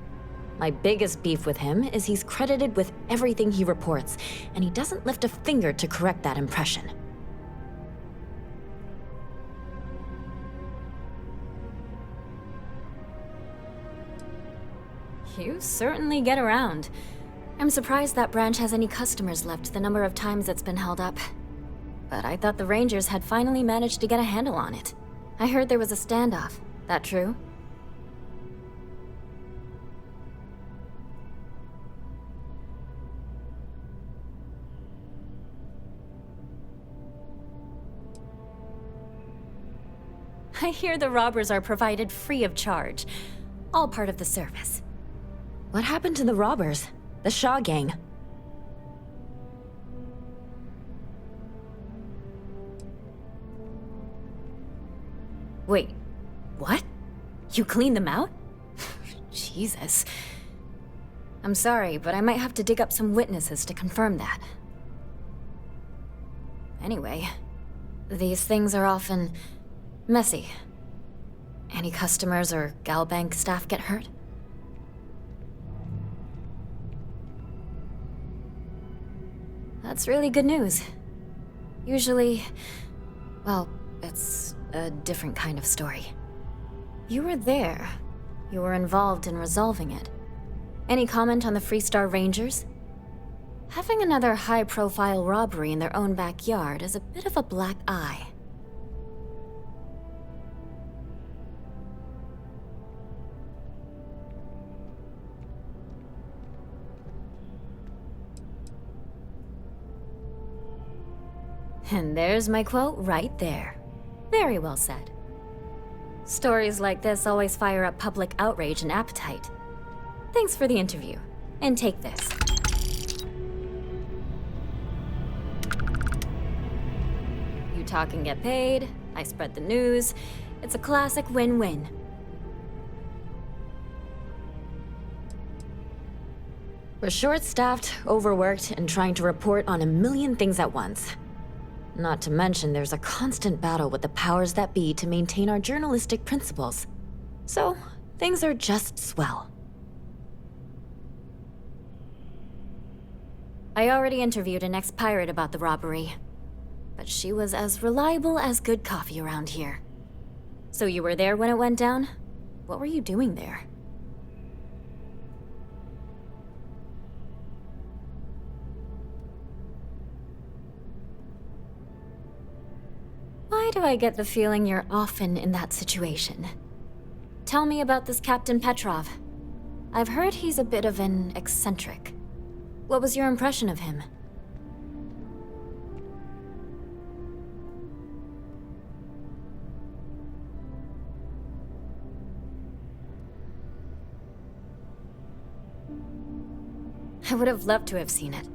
My biggest beef with him is he's credited with everything he reports, and he doesn't lift a finger to correct that impression. You certainly get around. I'm surprised that branch has any customers left the number of times it's been held up. But I thought the Rangers had finally managed to get a handle on it. I heard there was a standoff. That true? I hear the robbers are provided free of charge. All part of the service. What happened to the robbers? The Shaw gang? Wait, what? You cleaned them out? Jesus. I'm sorry, but I might have to dig up some witnesses to confirm that. Anyway, these things are often messy. Any customers or Galbank staff get hurt? That's really good news. Usually, well, it's a different kind of story. You were there. You were involved in resolving it. Any comment on the Freestar Rangers? Having another high-profile robbery in their own backyard is a bit of a black eye. And there's my quote right there. Very well said. Stories like this always fire up public outrage and appetite. Thanks for the interview. And take this. You talk and get paid, I spread the news. It's a classic win-win. We're short-staffed, overworked, and trying to report on a million things at once. Not to mention, there's a constant battle with the powers that be to maintain our journalistic principles. So, things are just swell. I already interviewed an ex-pirate about the robbery, but she was as reliable as good coffee around here. So you were there when it went down? What were you doing there? Why do I get the feeling you're often in that situation? Tell me about this Captain Petrov. I've heard he's a bit of an eccentric. What was your impression of him? I would have loved to have seen it.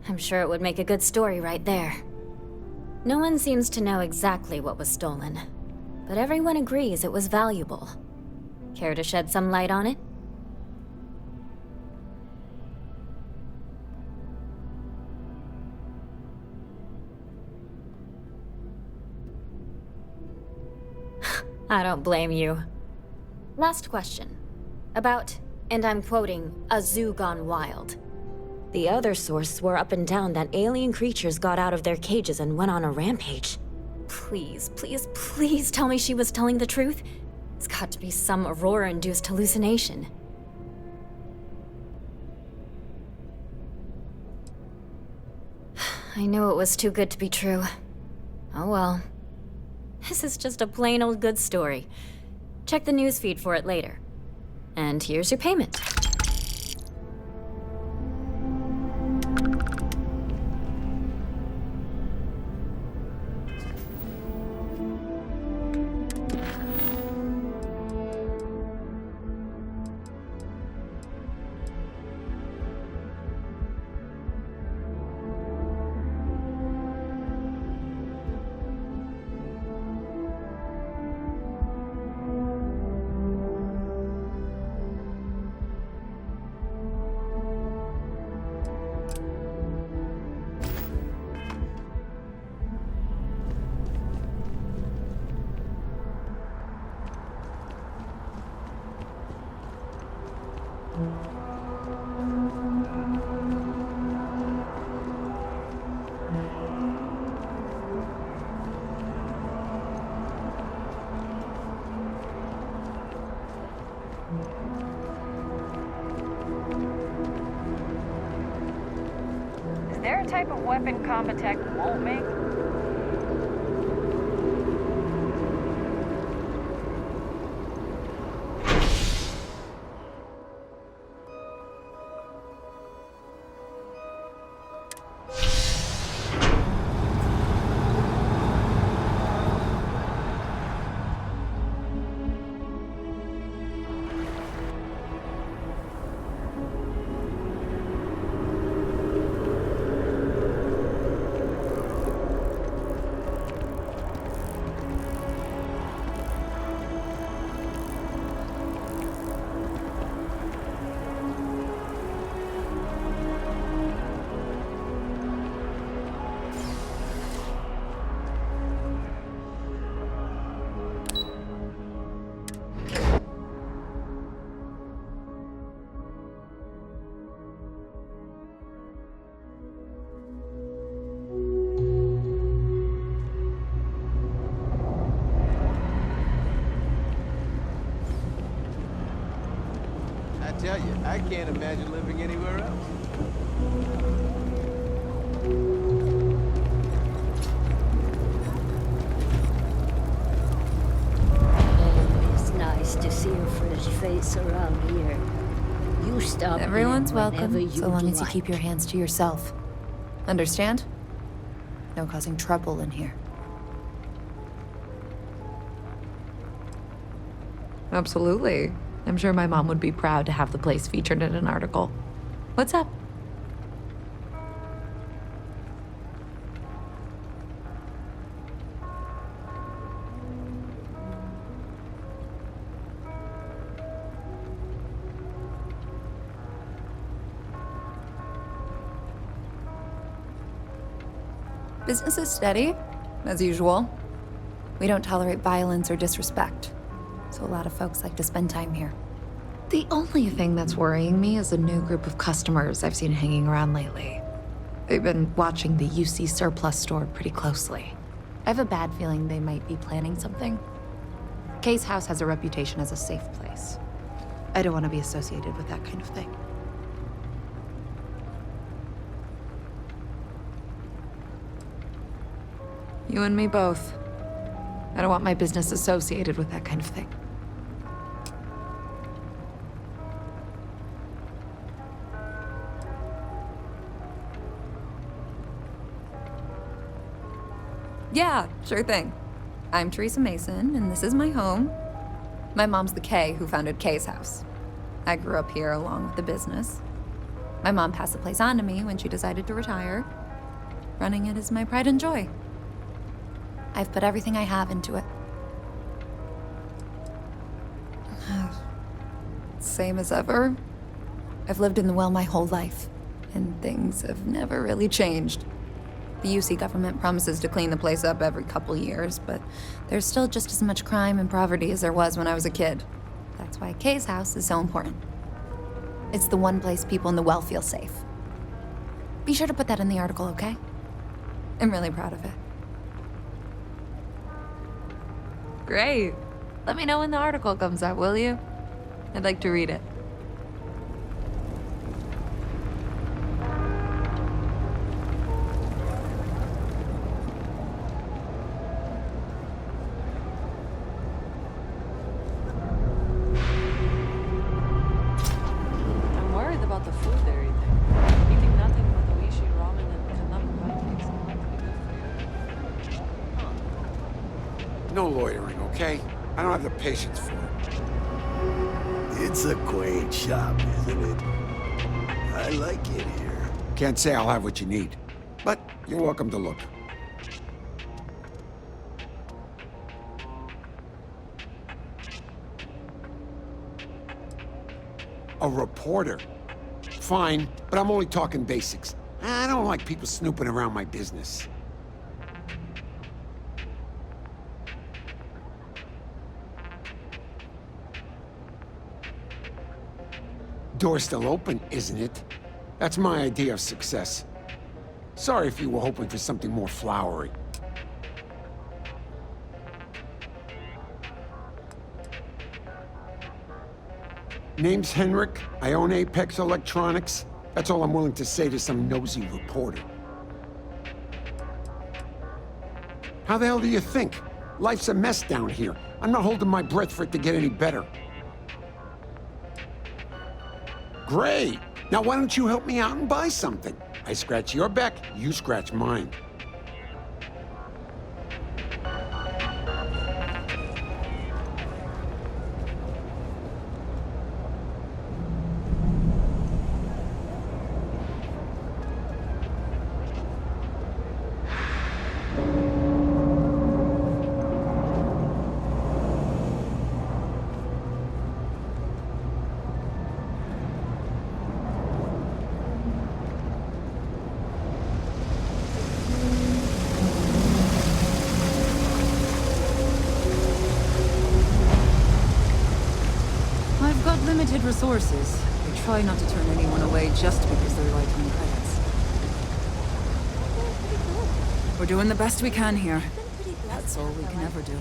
I'm sure it would make a good story right there. No one seems to know exactly what was stolen, but everyone agrees it was valuable. Care to shed some light on it? I don't blame you. Last question. About, and I'm quoting, a zoo gone wild. The other source swore up and down that alien creatures got out of their cages and went on a rampage. Please, please, please tell me she was telling the truth. It's got to be some Aurora-induced hallucination. I knew it was too good to be true. Oh well. This is just a plain old good story. Check the newsfeed for it later. And here's your payment. the type of weapon Compotech won't make? I tell you, I can't imagine living anywhere else. It's nice to see a fresh face around here. You stop Everyone's in whenever welcome, you so long as you like. keep your hands to yourself. Understand? No causing trouble in here. Absolutely. I'm sure my mom would be proud to have the place featured in an article. What's up? Business is steady, as usual. We don't tolerate violence or disrespect, so a lot of folks like to spend time here. The only thing that's worrying me is a new group of customers I've seen hanging around lately. They've been watching the UC surplus store pretty closely. I have a bad feeling they might be planning something. Kay's house has a reputation as a safe place. I don't want to be associated with that kind of thing. You and me both. I don't want my business associated with that kind of thing. Yeah, sure thing. I'm Teresa Mason, and this is my home. My mom's the Kay who founded Kay's house. I grew up here along with the business. My mom passed the place on to me when she decided to retire. Running it is my pride and joy. I've put everything I have into it. Same as ever. I've lived in the well my whole life, and things have never really changed. The UC government promises to clean the place up every couple years, but there's still just as much crime and poverty as there was when I was a kid. That's why Kay's house is so important. It's the one place people in the well feel safe. Be sure to put that in the article, okay? I'm really proud of it. Great. Let me know when the article comes out, will you? I'd like to read it. I'm worried about the food they're eating. Eating nothing but Oishi ramen and kanami pancakes might be good for you. No loitering, okay? I don't have the patience for it. It's a quaint shop, isn't it? I like it here. Can't say I'll have what you need, but you're welcome to look. A reporter. Fine, but I'm only talking basics. I don't like people snooping around my business. Door's still open, isn't it? That's my idea of success. Sorry if you were hoping for something more flowery. Name's Henrik. I own Apex Electronics. That's all I'm willing to say to some nosy reporter. How the hell do you think? Life's a mess down here. I'm not holding my breath for it to get any better. Great! Now why don't you help me out and buy something? I scratch your back, you scratch mine. I've got limited resources. I try not to turn anyone away just because they're right on credits. We're doing the best we can here. That's all we can ever do.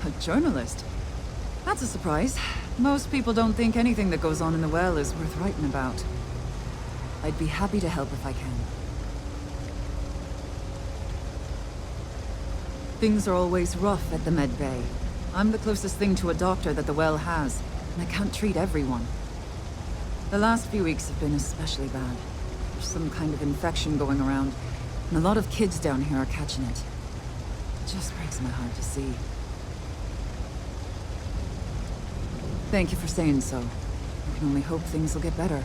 A journalist? That's a surprise. Most people don't think anything that goes on in the well is worth writing about. I'd be happy to help if I can. Things are always rough at the med bay. I'm the closest thing to a doctor that the well has, and I can't treat everyone. The last few weeks have been especially bad. There's some kind of infection going around, and a lot of kids down here are catching it. It just breaks my heart to see. Thank you for saying so. I can only hope things will get better.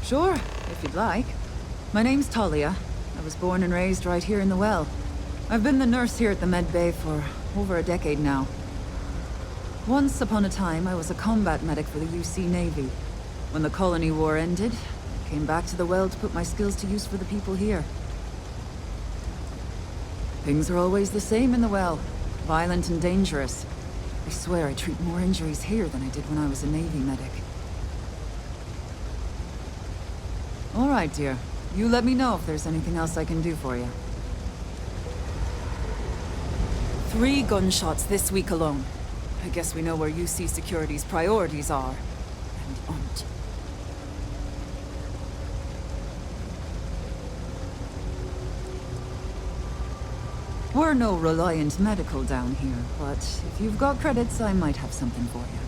Sure, if you'd like. My name's Talia. I was born and raised right here in the well. I've been the nurse here at the med bay for over a decade now. Once upon a time, I was a combat medic for the UC Navy. When the colony war ended, I came back to the well to put my skills to use for the people here. Things are always the same in the well. Violent and dangerous. I swear I treat more injuries here than I did when I was a Navy medic. All right, dear. You let me know if there's anything else I can do for you. 3 gunshots this week alone. I guess we know where UC Security's priorities are. And aren't. We're no Reliant Medical down here, but if you've got credits, I might have something for you.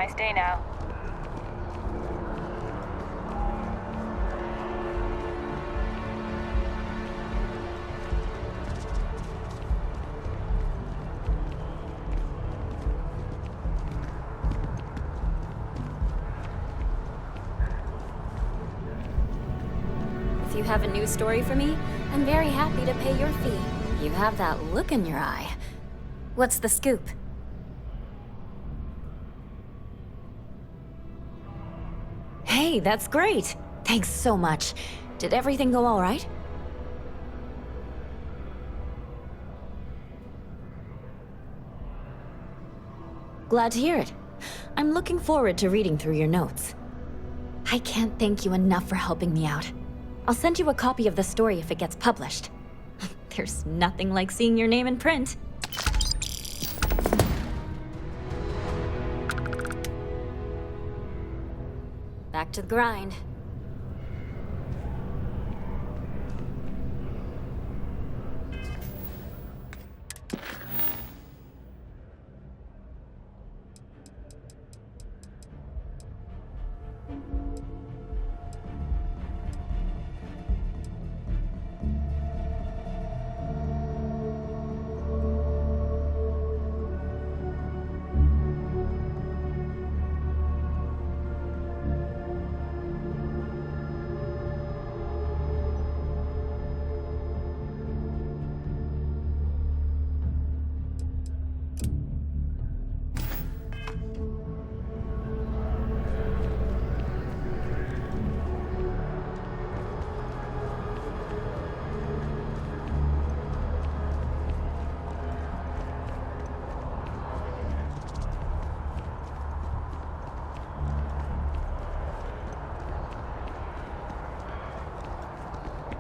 nice day now. If you have a news story for me, I'm very happy to pay your fee. You have that look in your eye. What's the scoop? Hey, that's great! Thanks so much. Did everything go all right? Glad to hear it. I'm looking forward to reading through your notes. I can't thank you enough for helping me out. I'll send you a copy of the story if it gets published. There's nothing like seeing your name in print. Back to the grind.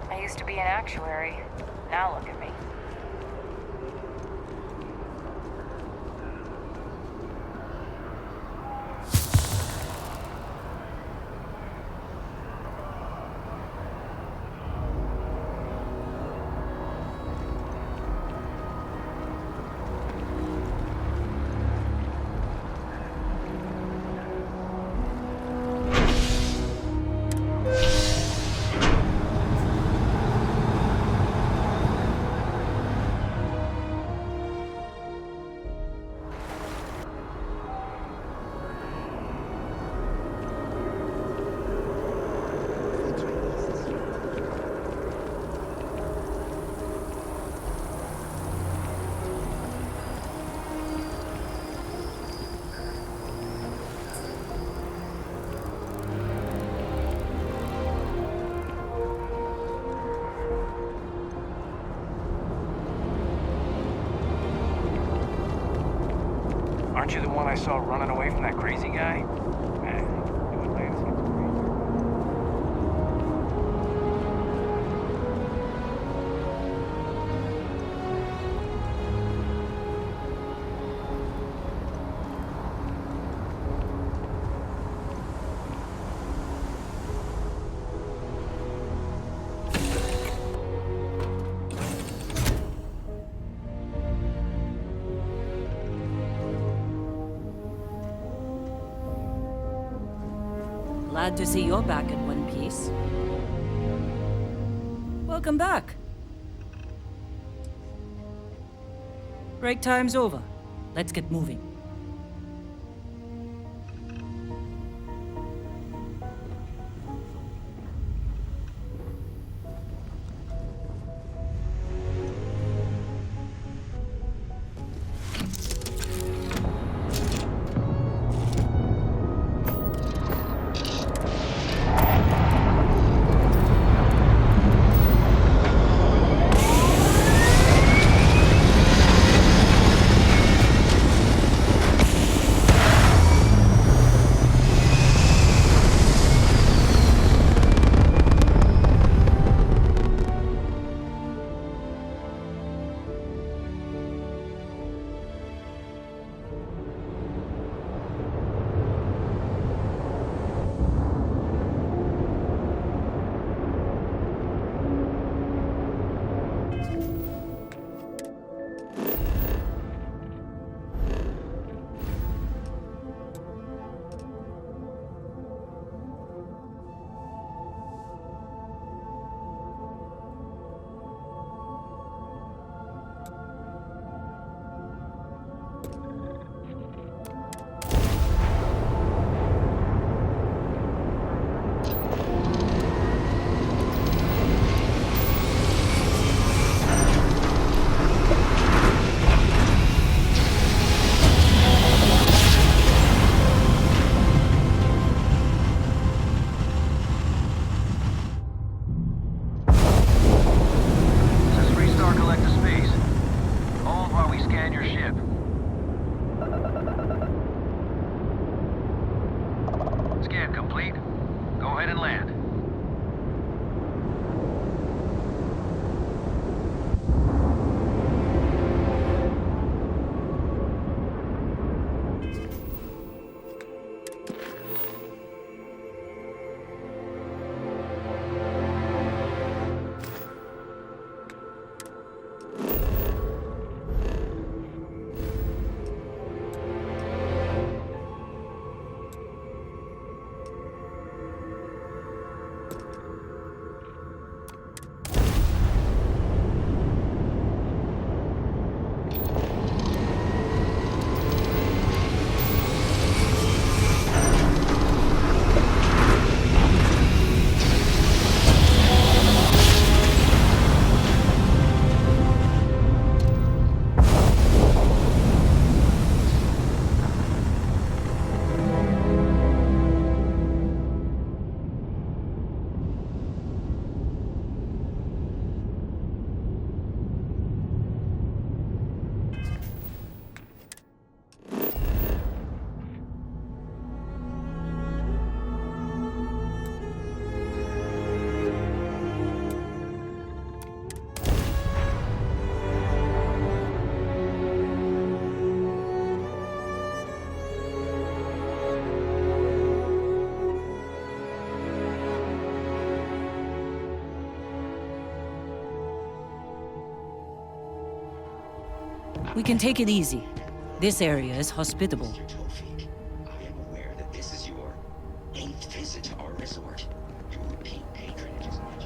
I used to be an actuary. Now look at me. Aren't you the one I saw running away from that crazy guy? Glad to see you're back in one piece. Welcome back. Break time's over. Let's get moving. We can take it easy. This area is hospitable. I am aware that this is your 8th visit to our resort. Your repeat patronage is much